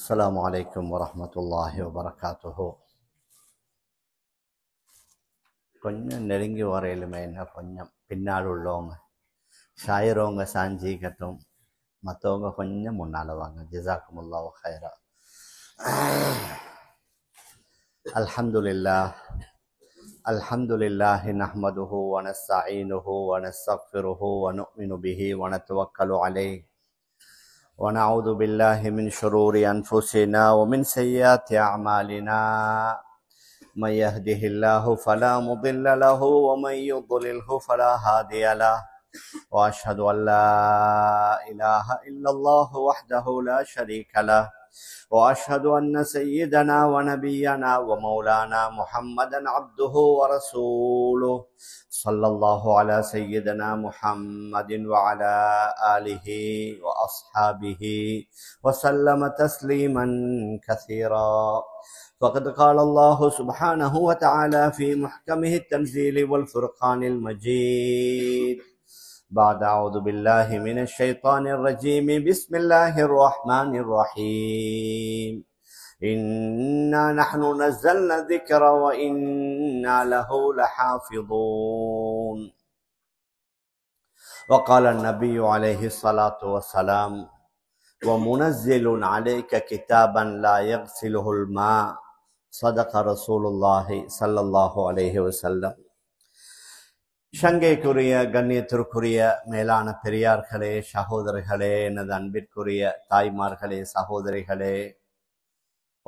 السلام عليكم ورحمة الله وبركاته. கொஞ்சம் நெருங்கி வரையிலுமே என்ன கொஞ்சம் பின்னால் உள்ளவங்க ஷாயிரவங்க சாஞ்சிக்கட்டும், மற்றவங்க கொஞ்சம் முன்னால் வாங்க. ஜஸாக்குமுல்லாஹு ஹைரா. அல்ஹம்துலில்லாஹ் அல்ஹம்துலில்லாஹி நஹ்மதுஹு வ நஸ்தஈனுஹு வ நஸ்தக்ஃபிருஹு வ நுஅ்மினு பிஹி வ நதவக்கலு அலைஹி wa na'udzu billahi min shururi anfusina wa min sayyiati a'malina may yahdihillahu fala mudilla lahu wa may yudlilhu fala hadiya lahu wa ashhadu an la ilaha illallah wahdahu la sharika lahu wa ashhadu anna sayyidana wa nabiyyana wa maulana muhammadan abduhu wa rasuluhu sallallahu ala sayyidina muhammadin wa ala alihi wa ashabihi wa sallama tasliman kathira. faqad qala Allah subhanahu wa ta'ala fi muhkamihi at-tanzil wal furqanil majid. بعد أعوذ بالله من الشيطان الرجيم بسم الله الرحمن الرحيم. إنا نحن نزلنا الذكر وإنا له لحافظون. وقال النبي عليه الصلاة والسلام ومنزل عليك كتابا لا يغسله الماء. صدق رسول الله صلى الله عليه وسلم. சங்கைக்குரிய கண்ணியத்திற்குரிய மேலான பெரியார்களே, சகோதரர்களே, எனது அன்பிற்குரிய தாய்மார்களே, சகோதரிகளே,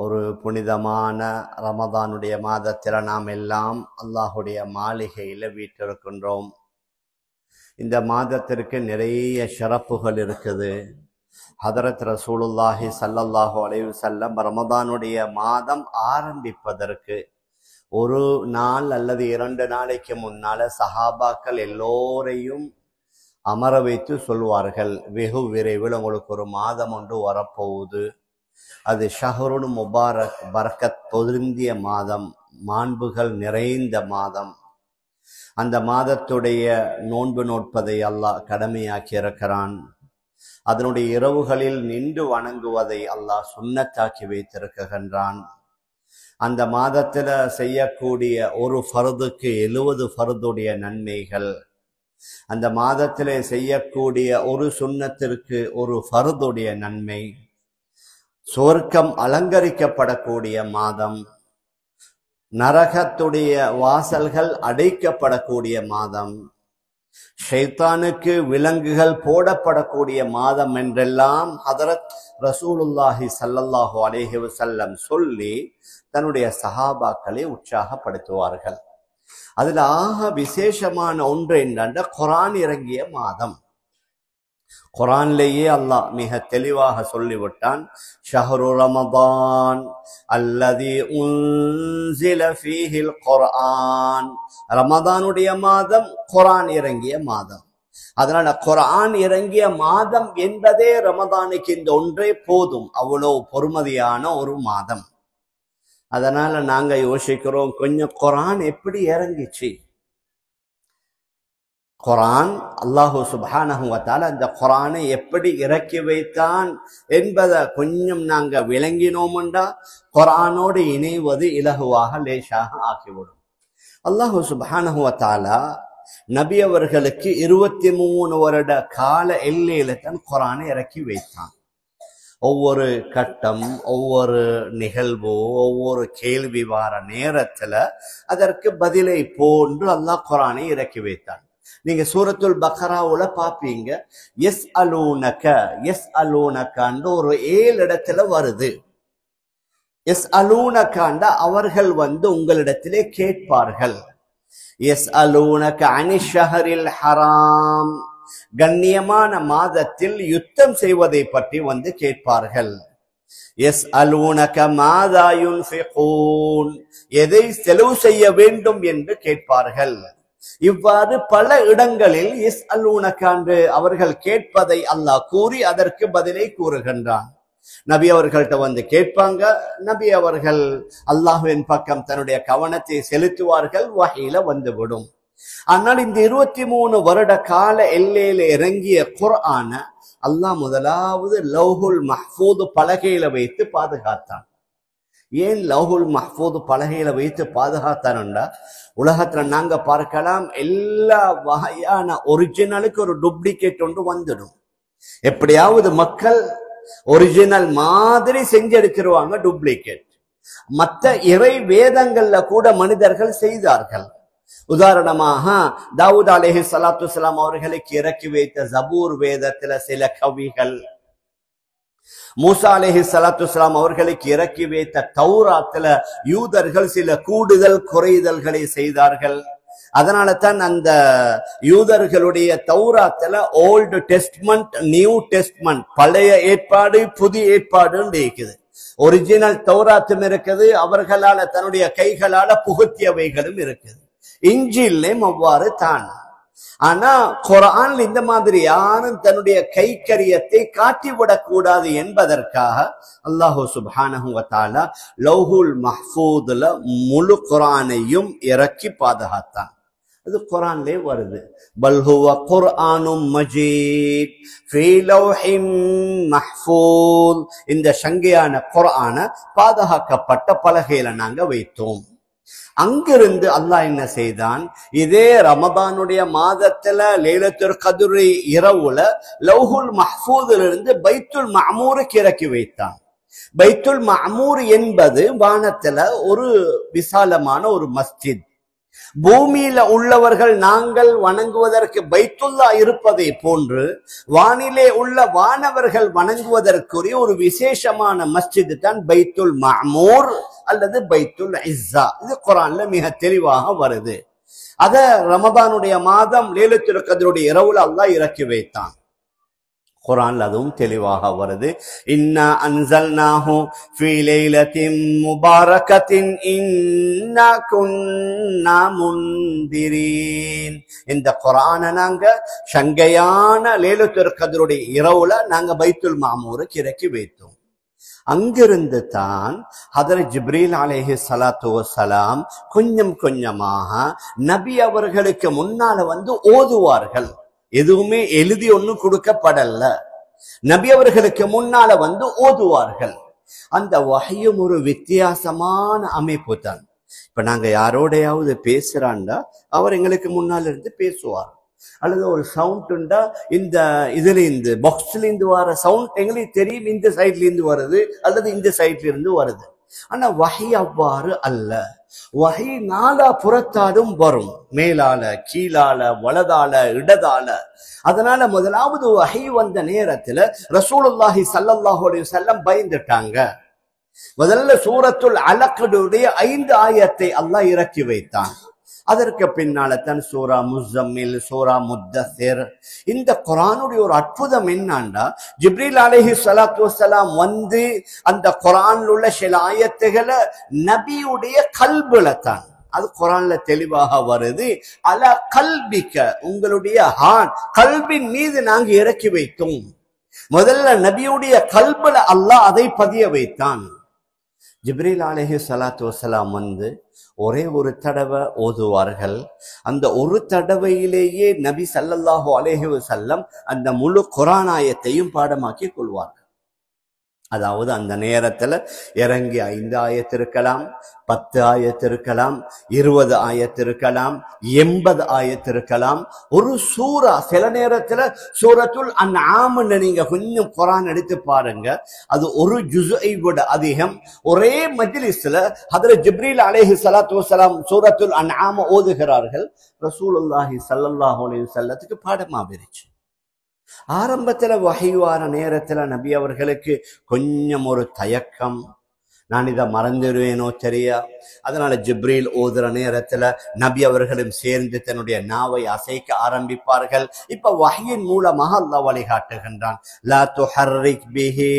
ஒரு புனிதமான ரமதானுடைய மாதத்தில் நாம் எல்லாம் அல்லாஹுடைய மாளிகையில் வீற்றிருக்கின்றோம். இந்த மாதத்திற்கு நிறைய சிறப்புகள் இருக்குது. ஹதரத் ரசூலுல்லாஹி ஸல்லல்லாஹு அலைஹி வஸல்லம் ரமதானுடைய மாதம் ஆரம்பிப்பதற்கு ஒரு நாள் அல்லது 2 நாளைக்கு முன்னால சஹாபாக்கள் எல்லோரையும் அமர வைத்து சொல்வார்கள், வெகு விரைவில் உங்களுக்கு ஒரு மாதம் ஒன்று வரப்போகுது. அது ஷஹ்ருன் முபாரக், பரக்கத் பொருந்திய மாதம், மாண்புகள் நிறைந்த மாதம். அந்த மாதத்துடைய நோன்பு நோட்பதை அல்லாஹ் கடமையாக்கி இருக்கிறான். அதனுடைய இரவுகளில் நின்று வணங்குவதை அல்லாஹ் சுன்னத்தாக்கி வைத்திருக்கின்றான். அந்த மாதத்துல செய்யக்கூடிய ஒரு ஃபர்துக்கு 70 ஃபர்துடைய நன்மைகள், அந்த மாதத்திலே செய்யக்கூடிய ஒரு சுன்னத்திற்கு ஒரு ஃபர்துடைய நன்மை, சொர்க்கம் அலங்கரிக்கப்படக்கூடிய மாதம், நரகத்துடைய வாசல்கள் அடைக்கப்படக்கூடிய மாதம், ஷைத்தானுக்கு விலங்குகள் போடப்படக்கூடிய மாதம் என்றெல்லாம் ஹதரத் ரசூலுல்லாஹி ஸல்லல்லாஹு அலைஹி வஸல்லம் சொல்லி தன்னுடைய சஹாபாக்களை உற்சாகப்படுத்துவார்கள். அதுல ஆக விசேஷமான ஒன்று என்னென்ற குர்ஆன் இறங்கிய மாதம். குர்ஆன்லேயே அல்லாஹ் மிக தெளிவாக சொல்லிவிட்டான், ஷஹ்ரு ரமதான் அல்லதி உன்ஸில ஃபீஹில் குர்ஆன். ரமதானுடைய மாதம் குர்ஆன் இறங்கிய மாதம். அதனால குர்ஆன் இறங்கிய மாதம் என்பதே ரமதானுக்கு இந்த ஒன்றே போதும், அவ்வளவு பொறுமதியான ஒரு மாதம். அதனால நாங்க யோசிக்கிறோம், கொஞ்சம் குர்ஆன் எப்படி இறங்கிச்சு? குர்ஆன் அல்லாஹு சுப்ஹானஹு வ தஆலா அந்த குர்ஆனை எப்படி இறக்கி வைத்தான் என்பதை கொஞ்சம் நாங்க விளங்கினோம்டா குர்ஆனோடு இணைவது இலகுவாக லேசாக ஆக்கிவிடும். அல்லாஹு சுப்ஹானஹு வ தஆலா நபி அவர்களுக்கு 23 வருட கால எல்லையில தான் குர்ஆனை இறக்கி வைத்தான். ஒவ்வொரு கட்டம், ஒவ்வொரு நிகழ்வு, ஒவ்வொரு கேள்வி வார நேரத்துல அதற்கு பதிலை போன்று அல்லாஹ் குர்ஆனை இறக்கி வைத்தான். நீங்க சூரத்துல் பக்ராவுல பாப்பீங்க, எஸ் அலூனக்காண்டு ஒரு 7 இடத்துல வருது. எஸ் அலூனக்காண்ட அவர்கள் உங்களிடத்திலே கேட்பார்கள். எஸ் அலூனக அனி ஷஹரில் ஹராம், கண்ணியமான மாதத்தில் யுத்தம் செய்வதை பற்றி கேட்பார்கள். எஸ் அலூனக மாதா யுன்ஃபிகூன், எதை செலவு செய்ய வேண்டும் என்று கேட்பார்கள். இவ்வாறு பல இடங்களில் எஸ் அலூனகாண்டு அவர்கள் கேட்பதை அல்லாஹ் கூறி அதற்கு பதிலை கூறுகின்றான். நபி அவர்கள்ட்ட கேட்பாங்க. நபி அவர்கள் அல்லாஹ்வின் பக்கம் தன்னுடைய கவனத்தை செலுத்துவார்கள். வஹீல வந்துவிடும். ஆனால் இந்த 23 வருட கால எல்லையில இறங்கிய குர்ஆன அல்லாஹ் முதலாவது லௌஹுல் மஹ்ஃபூத் பலகையில வைத்து பாதுகாத்தான். ஏன் லௌஹுல் மஹ்ஃபூத் பலகையில வைத்து பாதுகாத்தான்டா, உலகத்துல நாங்க பார்க்கலாம் எல்லா வகையான ஒரிஜினலுக்கு ஒரு டூப்ளிகேட் ஒன்று வந்துடும். எப்படியாவது மக்கள் ஒரிஜினல் மாதிரி செஞ்செடுத்துருவாங்க டூப்ளிகேட். மற்ற இறை வேதங்கள்ல கூட மனிதர்கள் செய்தார்கள். உதாரணமாக தாவூத் அலைஹி ஸலாத்து வஸலாம் அவர்களுக்கு இறக்கி வைத்த ஜபூர் வேதத்துல சில கவிகள், மூசா அலைஹி ஸலாத்து வஸலாம் அவர்களுக்கு இறக்கி வைத்த தௌராத்துல யூதர்கள் சில கூடுதல் குறைதல்களை செய்தார்கள். அதனால தான் அந்த யூதர்களுடைய தௌராத்துல ஓல்டு டெஸ்ட்மெண்ட், நியூ டெஸ்ட்மெண்ட், பழைய ஏற்பாடு புதிய ஏற்பாடுன்னு இருக்குது. ஒரிஜினல் தௌராத்தும் இருக்குது, அவர்களால தன்னுடைய கைகளால புகுத்தியவைகளும் இருக்குது. இஞ்சிலும் அவ்வாறு தான். ஆனா குர்ஆன்ல இந்த மாதிரி யாரும் தன்னுடைய கைக்கரியத்தை காட்டிவிடக் கூடாது என்பதற்காக அல்லாஹு சுப்ஹானஹு வ தஆலா லௌஹுல் மஹ்ஃபூத்ல முழு குர்ஆனையும் இறக்கி பாதுகாத்தான். அது குர்ஆன்லே வருது. பல் ஹுவ குர்ஆனும் மஜீத் ஃபீ லௌஹின் மஹ்ஃபூத். இந்த சங்கையான குர்ஆனை பாதுகாக்கப்பட்ட பலகையில நாங்க வைத்தோம். அங்கிருந்து அல்லாஹ் என்ன செய்தான், இதே ரமதானுடைய மாதத்துல லைலத்துல் கத்ர் இரவுல லௌஹுல் மஹ்ஃபூதிலிருந்து பைத்துல் மஅமூருக்கு இறக்கி வைத்தான். பைத்துல் மஅமூர் என்பது வானத்துல ஒரு விசாலமான ஒரு மஸ்ஜித். பூமியில உள்ளவர்கள் நாங்கள் வணங்குவதற்கு பைத்துல்லா இருப்பதை போன்று வானிலே உள்ள வானவர்கள் வணங்குவதற்குரிய ஒரு விசேஷமான மஸ்ஜித் தான் பைத்துல் மஅமூர் அல்லது பைத்துல் இஸ்ஸா. இது குர்ஆன்ல மிக தெளிவாக வருது. அத ரமதானுடைய மாதம் லைலத்துல் கத்ருடைய இரவுல அல்லாஹ் இறக்கி வைத்தான். குர்ஆன்ல அதுவும் தெளிவாக வருது. இன்னா அன்ஸல்னாஹு ஃபீ லைலத்தின் முபாரகத்தின் இன்னா குன்னா முன்திரீன். இந்த குர்ஆனை நாங்க சங்கையான லைலத்துல் கத்ருடைய இரவுல நாங்க பைத்துல் மஅமூருக்கு இறக்கி வைத்தோம். அங்கிருந்து தான் ஹதரத் ஜிப்ரீல் அலைஹி ஸலாத்து வஸலாம் கொஞ்சம் கொஞ்சமாக நபி அவர்களுக்கு முன்னால வந்து ஓதுவார்கள். எதுவுமே எழுதி ஒன்னும் கொடுக்கப்படல. நபி அவர்களுக்கு முன்னால வந்து ஓதுவார்கள். அந்த வஹ்யும் ஒரு வித்தியாசமான அமைப்பு தான். இப்ப நாங்க யாரோடையாவது பேசுறாண்டா அவர் எங்களுக்கு முன்னால இருந்து பேசுவார். அல்லது ஒரு சவுண்ட் உண்டா, இந்த இதுல இருந்து பாக்ஸ்ல இருந்து வர சவுண்ட் எங்களுக்கு தெரியும், இந்த சைட்ல இருந்து வருது அல்லது இந்த சைட்ல இருந்து வருது. ஆனா வஹி அவ்வாறு அல்ல. வஹி நாலா புறத்தாலும் வரும், மேலால கீழால வலதால இடதால. அதனால முதலாவது வஹி வந்த நேரத்துல ரசூலுல்லாஹி ஸல்லல்லாஹு அலைஹி வஸல்லம் பயந்துட்டாங்க. முதல்ல சூரத்துல் அலக்டைய 5 ஆயத்தை அல்லாஹ் இறக்கி வைத்தான். அதற்கு பின்னால தான் சூரா முஸம்மில், சூரா முத்தஸிர். இந்த குர்ஆனுடைய ஒரு அற்புதம் என்னன்னா, ஜிப்ரீல் அலைஹி ஸலாத்து வஸலாம் வந்து அந்த குர்ஆன்ல உள்ள சில ஆயத்துகளை நபியுடைய கல்புல தான், அது குர்ஆன்ல தெளிவாக வருது. அலா கல்பிக்க, உங்களுடைய கல்பின் மீது நாங்க இறக்கி வைத்தோம். முதல்ல நபியுடைய கல்புல அல்லாஹ் அதை பதிய வைத்தான். ஜிப்ரீல் அலைஹி ஸலாத்து வஸலாம் வந்து ஒரே ஒரு தடவை ஓதுவார்கள். அந்த ஒரு தடவையிலேயே நபி ஸல்லல்லாஹு அலைஹி வஸல்லம் அந்த முழு குர்ஆன் ஆயத்தையும் பாடமாக்கி கொள்வார்கள். அதாவது அந்த நேரத்துல இறங்கி 5 ஆயத்து இருக்கலாம், 10 ஆயத்து இருக்கலாம், 20 ஆயத்து இருக்கலாம், 80 ஆயத்து இருக்கலாம். ஒரு சூரா சில நேரத்துல சூரத்துல் அன்ஆம்னு நீங்க கொஞ்சம் குர்ஆன் எடுத்து பாருங்க, அது ஒரு ஜுஸ்ஐ விட அதிகம். ஒரே மஜ்லிஸ்ல ஹதரத் ஜிப்ரீல் அலைஹி ஸலாத்து வஸலாம் சூரத்துல் அன்ஆம் ஓதுகிறார்கள். ரசூலுல்லாஹி ஸல்லல்லாஹு அலைஹி வஸல்லத்துக்கு பாடமா போயிருச்சு. ஆரம்பத்துல வஹீவான நேரத்துல நபி அவர்களுக்கு கொஞ்சம் ஒரு தயக்கம், நான் இதை மறந்துடுவேனோ தெரியா. அதனால ஜிப்ரீல் ஓதுற நேரத்துல நபி அவர்களும் சேர்ந்து தன்னுடைய நாவை அசைக்க ஆரம்பிப்பார்கள். இப்ப வஹ்யின் மூலமாக அல்லாஹ் வழிகாட்டுகின்றான். லா துஹர்ரிக் பிஹி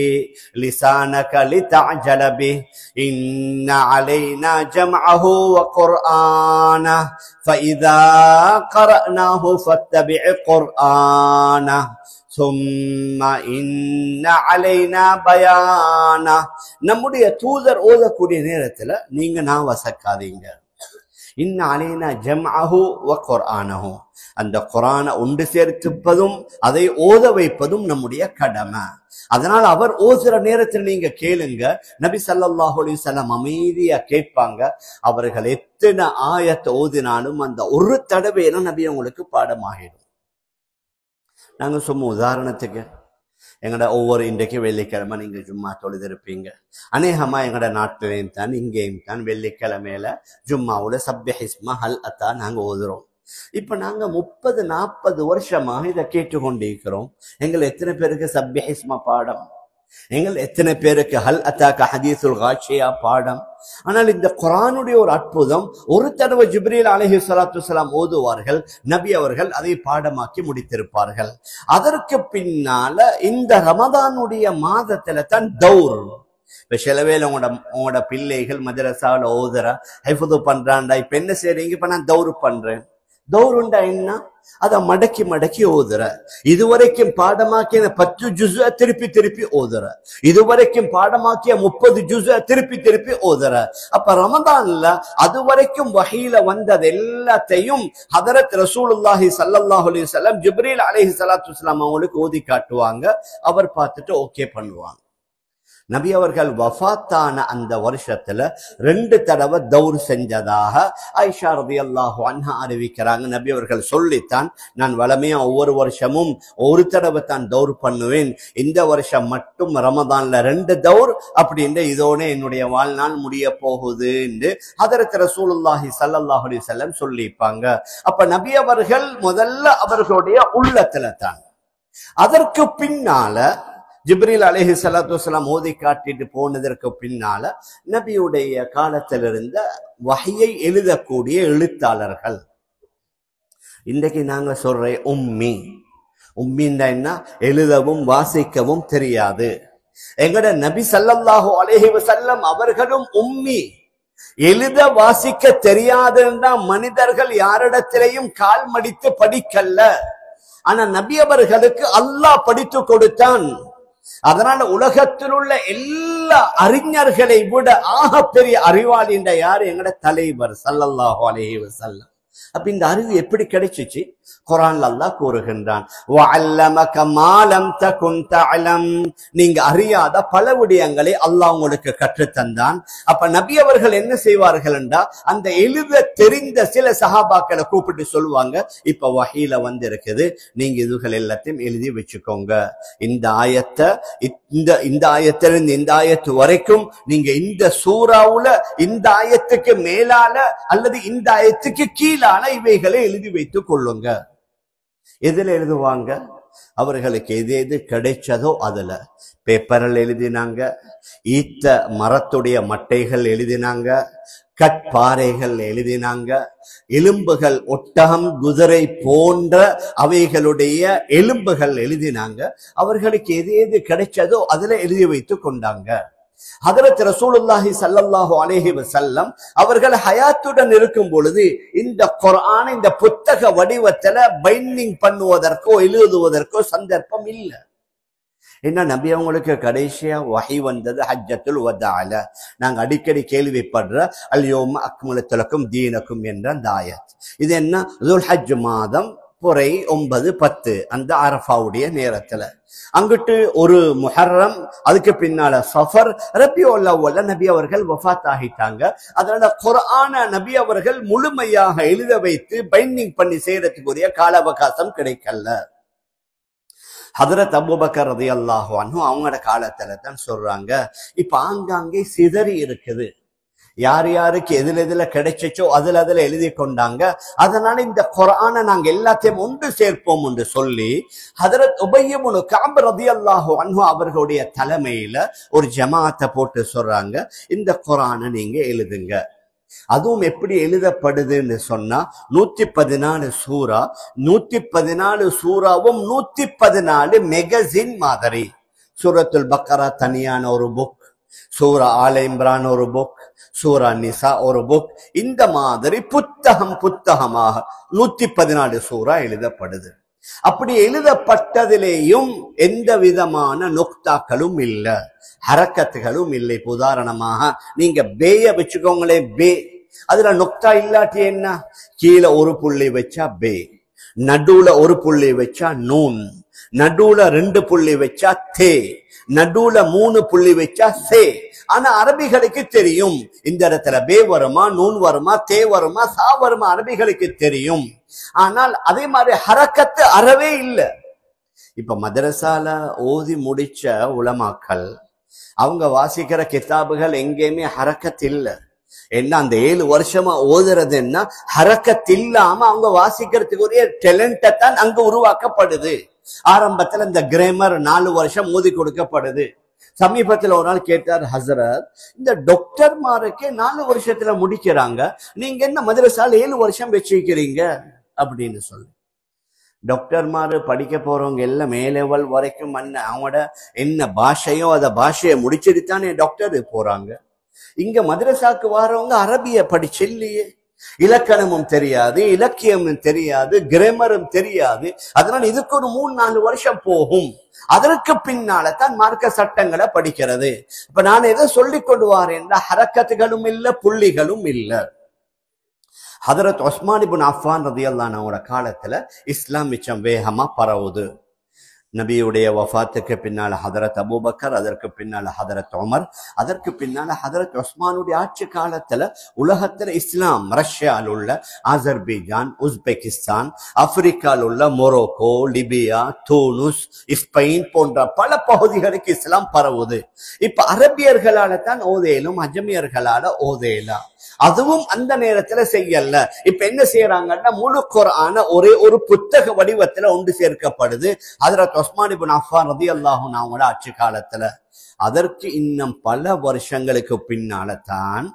லிசானக லிதஅஜல பிஹி இன்ன அலைனா ஜம்அஹு வ குர்ஆனஹு ஃபஇதா கரஅனாஹு ஃபத்தபி' குர்ஆனஹு சும்ம இன்ன அலைனா பயானா. நம்முடைய தூதர் ஓதக்கூடிய நேரத்துல நீங்க நான் வசக்காதீங்க. இன்ன அலைனா ஜம்அஹு வ குர்ஆனஹு, அந்த குர்ஆனை ஒன்று சேர்த்துப்பதும் அதை ஓத வைப்பதும் நம்முடைய கடமை. அதனால் அவர் ஓதுற நேரத்தில் நீங்க கேளுங்க. நபி ஸல்லல்லாஹு அலைஹி வஸல்லம் அமைதியா கேட்பாங்க. அவர்கள் எத்தனை ஆயத்தை ஓதினாலும் அந்த ஒரு தடவையில நபி உங்களுக்கு பாடமாகிடும். நாங்க சும்மா உதாரணத்துக்கு எங்கட ஒவ்வொரு இன்றைக்கு வெள்ளிக்கிழமை நீங்க ஜும்மா தொழுதிருப்பீங்க. அநேகமா எங்கட நாட்டிலையும் தான் இங்கேயும் தான் வெள்ளிக்கிழமையில ஜும்மாவோட சப்ஹிஸ்மா ஹல் அத்தா நாங்க ஓதுறோம். இப்ப நாங்க 30-40 வருஷமாக இதை கேட்டுக்கொண்டிருக்கிறோம். எங்கள் எத்தனை பேருக்கு சப்ஹிஸ்மா பாடம், எங்கள் எத்தனை பேருக்கு ஹல் அத்தாக்க ஹதீஸுல் காஷியா பாடம். ஆனால் இந்த குர்ஆனுடைய ஒரு அற்புதம், ஒரு தடவை ஜிப்ரீல் அலைஹிஸ்ஸலாத்து வஸலாம் ஓதுவார்கள், நபி அவர்கள் அதை பாடமாக்கி முடித்திருப்பார்கள். அதற்கு பின்னால இந்த ரமதானுடைய மாதத்துல தான் தௌர். இப்ப சில வேளை உங்களோட பிள்ளைகள் மதரசாவில் ஓதுற ஹிஃப்து பண்றான்டா, இப்ப என்ன செய்றீங்க, இப்ப நான் தௌர் பண்றேன். தௌருண்டா என்ன, அத மடக்கி மடக்கி ஓதுற. இதுவரைக்கும் பாடமாக்கிய 10 ஜுஸ திருப்பி ஓதுற. இதுவரைக்கும் பாடமாக்கிய 30 ஜுஸ திருப்பி ஓதுற. அப்ப ரமதான்ல அதுவரைக்கும் வஹீல வந்தது எல்லாத்தையும் ஹதரத் ரசூலுல்லாஹி ஸல்லல்லாஹு அலைஹி வஸல்லம் ஜிப்ரீல் அலைஹிஸ்ஸலாத்து வஸலாம் அவங்களுக்கு ஓதி காட்டுவாங்க. அவர் பார்த்துட்டு ஓகே பண்ணுவாங்க. நபி அவர்கள் வஃபாத்தான அந்த வருஷத்துல 2 தடவை தௌர் செஞ்சதாக ஆயிஷா ரலியல்லாஹு அன்ஹா அறிவிக்கிறாங்க. நபி அவர்கள் சொல்லித்தான், நான் வளமையா ஒவ்வொரு வருஷமும் ஒரு தடவை தான் தௌர் பண்ணுவேன், இந்த வருஷம் மட்டும் ரமதான்ல 2 தௌர் அப்படின்னு இதோட என்னுடைய வாழ்நாள் முடிய போகுது என்று ஹதரத் ரசூலுல்லாஹி ஸல்லல்லாஹு அலைஹி வஸல்லம் சொல்லிப்பாங்க. அப்ப நபி அவர்கள் முதல்ல அவர்களுடைய உள்ளத்துல தான். அதற்கு பின்னால ஜிப்ரீல் அலைஹிஸ்ஸலாத்து வஸலாம் ஓதி காட்டிட்டு போனதற்கு பின்னால நபியுடைய காலத்திலிருந்த வஹியை எழுதக்கூடிய எழுத்தாளர்கள், இன்றைக்கு நாங்க சொல்ற உம்மின்னா என்ன, எழுதவும் வாசிக்கவும் தெரியாது. எங்கட நபி ஸல்லல்லாஹு அலைஹி வஸல்லம் அவர்களும் உம்மி, எழுத வாசிக்க தெரியாதுன்னா மனிதர்கள் யாரிடத்திலையும் கால் மடித்து படிக்கல்ல. ஆனா நபி அவர்களுக்கு அல்லாஹ் படித்து கொடுத்தான். அதனால உலகத்தில் உள்ள எல்லா அறிஞர்களை விட ஆக பெரிய அறிவாளி என்ற யாரு, எங்கட தலைவர் ஸல்லல்லாஹு அலைஹி வஸல்லம். அப்ப இந்த அறிவு எப்படி கிடைச்சிச்சு? குர்ஆன்ல அல்லாஹ் கூறுகின்றான், வஅல்லமக மா லம் தகுன் தஅலம், நீங்க அறியாத பல விடயங்களை அல்லாஹ் உங்களுக்கு கற்றுத்தந்தான். அப்ப நபி அவர்கள் என்ன செய்வார்கள் என்றா, அந்த எழுத தெரிந்த சில சஹாபாக்களை கூப்பிட்டு சொல்லுவாங்க, இப்ப வஹீல வந்து இருக்குது, நீங்க இதுகள் எல்லாத்தையும் எழுதி வச்சுக்கோங்க. இந்த ஆயத்தை இந்த ஆயத்திலிருந்து இந்த ஆயத்து வரைக்கும் நீங்க இந்த சூறாவுல இந்த ஆயத்துக்கு மேலால அல்லது இந்த ஆயத்துக்கு கீழான இவைகளை எழுதி வைத்துக் கொள்ளுங்க. எதுல எழுதுவாங்க? அவர்களுக்கு எது எது கிடைச்சதோ அதுல. பேப்பரில் எழுதினாங்க, ஈத்த மரத்துடைய மட்டைகள் எழுதினாங்க, கட்பாறைகள் எழுதினாங்க, எலும்புகள் ஒட்டகம் குதிரை போன்ற அவைகளுடைய எலும்புகள் எழுதினாங்க. அவர்களுக்கு எது எது கிடைச்சதோ அதுல எழுதி வைத்து கொண்டாங்க. ஹதரத் ரசூலுல்லாஹி ஸல்லல்லாஹு அலைஹி வஸல்லம் அவர்கள் ஹயாத்துடன் இருக்கும் பொழுது இந்த குர்ஆன் இந்த புத்தக வடிவத்துல பைண்டிங் பண்ணுவதற்கோ எழுதுவதற்கோ சந்தர்ப்பம் இல்லை. என்ன, நபி அவங்களுக்கு கடைசியா வஹி வந்தது ஹஜ்ஜத்துல் வதால. நாங்க அடிக்கடி கேள்விப்படுற அல்யோம அக்மலத்து லக்கும் தீனக்கும் என்ற அந்த ஆயத். இது என்ன, துல் ஹஜ் மாதம் புரை 9, 10 அந்த அரஃபாவுடைய நேரத்துல. அங்கிட்டு ஒரு முஹர்ரம், அதுக்கு பின்னால சஃபர், ரபியுல் அவ்வல்ல நபி அவர்கள் வஃபாத் ஆகிட்டாங்க. அதனால குர்ஆன நபி அவர்கள் முழுமையாக எழுத வைத்து பைண்டிங் பண்ணி செய்யறதுக்குரிய கால அவகாசம் கிடைக்கல. ஹதரத் அபூபக்கர் ரலியல்லாஹு அன்ஹு அவங்களோட காலத்துல தான் சொல்றாங்க, இப்ப ஆங்காங்கே சிதறி இருக்குது, யார் யாருக்கு எதுல கிடைச்சோ அதுல எழுதி கொண்டாங்க. அதனால இந்த குர்ஆனை நாங்க எல்லாத்தையும் ஒன்று சேர்ப்போம் என்று சொல்லி ஹதரத் உபய் இப்னு கஅப் ரலியல்லாஹு அன்ஹு அவர்களுடைய தலைமையில ஒரு ஜமாஅத்தை போட்டு சொல்றாங்க, இந்த குர்ஆனை நீங்க எழுதுங்க. அதுவும் எப்படி எழுதப்படுதுன்னு சொன்னா 114 சூரா, 114 சூறாவும் 114 மெகசின் மாதிரி. சூரத்துல் பக்கரா தனியான ஒரு புக், சூரா ஆல இம்ரான் ஒரு புக், சூரா நிசா ஒரு புக். இந்த மாதிரி புத்தகமாக 114 சூரா எழுதப்படுது. அப்படி எழுதப்பட்டதிலேயும் எந்த விதமான நுக்தாக்களும் இல்லை, ஹரக்கத்துகளும் இல்லை. உதாரணமாக நீங்க பேய வச்சுக்கோங்களேன், பே அதுல நொக்தா இல்லாட்டி என்ன? கீழே ஒரு புள்ளி வச்சா பே, நடுவுல ஒரு புள்ளி வச்சா நூன், நடுவுல 2 புள்ளி வச்சா தே, நடுவுல 3 புள்ளி வச்சா சே. ஆனா அரபிகளுக்கு தெரியும் இந்த இடத்துல பே வருமா, நூன் வருமா, தே வருமா, சா வருமா, அரபிகளுக்கு தெரியும். ஆனால் அதே மாதிரி ஹரக்கத்து அறவே இல்லை. இப்ப மதரசால ஓதி முடிச்ச உலமாக்கள் அவங்க வாசிக்கிற கிதாபுகள் எங்கேயுமே ஹரக்கத் இல்லை. என்ன அந்த 7 வருஷமா ஓதுறதுன்னா ஹரக்கத் இல்லாம அவங்க வாசிக்கிறதுக்கு ஒரே டேலண்ட தான் அங்க உருவாக்கப்படுது. ஆரம்பத்துல இந்த கிராமர் 4 வருஷம் ஓதி கொடுக்கப்படுது. சமீபத்துல ஒரு நாள் கேட்டார், ஹசரத் இந்த டாக்டர்மாருக்கே 4 வருஷத்துல முடிக்கிறாங்க, நீங்க என்ன மதரசால 7 வருஷம் வச்சிருக்கிறீங்க அப்படின்னு சொல்லி. டாக்டர்மாரு படிக்க போறவங்க எல்லாம் மே லெவல் வரைக்கும் அவங்களோட என்ன பாஷையோ அத பாஷையை முடிச்சுட்டு தானே டாக்டர் போறாங்க. இங்க மதரசாக்கு வாரவங்க அரபிய படிச்சில்லையே, இலக்கணமும் தெரியாது, இலக்கியமும் தெரியாது, கிராமரும் தெரியாது. அதனால இதுக்கு ஒரு 3-4 வருஷம் போகும். அதற்கு பின்னால தான் மார்க்க சட்டங்களை படிக்கிறது. இப்ப நான் எதை சொல்லிக் கொண்டு வாரேன், ஹரக்கத்துகளும் இல்ல, புள்ளிகளும் இல்ல. ஹதரத் உஸ்மான் இப்னு அஃபான் ரலியல்லாஹு அன்ஹு காலத்துல இஸ்லாம் மிச்சம் வேகமா பரவுது. நபியுடைய வஃபாத்துக்கு பின்னால ஹதரத் அபூபக்கர், அதற்கு பின்னால ஹதரத் உமர், அதற்கு பின்னால ஹதரத் உஸ்மானுடைய ஆட்சி காலத்துல உலகத்துல இஸ்லாம் ரஷ்யாவில் உள்ள அசர்பைஜான், உஸ்பெகிஸ்தான், ஆப்பிரிக்காவில் உள்ள மொரோக்கோ, லிபியா, தூனுஸ், ஸ்பெயின் போன்ற பல பகுதிகளுக்கு இஸ்லாம் பரவுது. இப்ப அரபியர்களால தான் ஓதேலும், அஜமியர்களால ஓதேலாம். அதுவும் அந்த நேரத்துல செய்யல. இப்ப என்ன செய்யறாங்கன்னா முழு குர்ஆன ஒரே ஒரு புத்தக வடிவத்துல ஒன்று சேர்க்கப்படுது ஹஜ்ரத் உஸ்மான் இப்னு அஃபான் ரலியல்லாஹு அன்ஹு ஆட்சி காலத்துல. அதற்கு இன்னும் பல வருஷங்களுக்கு பின்னால தான்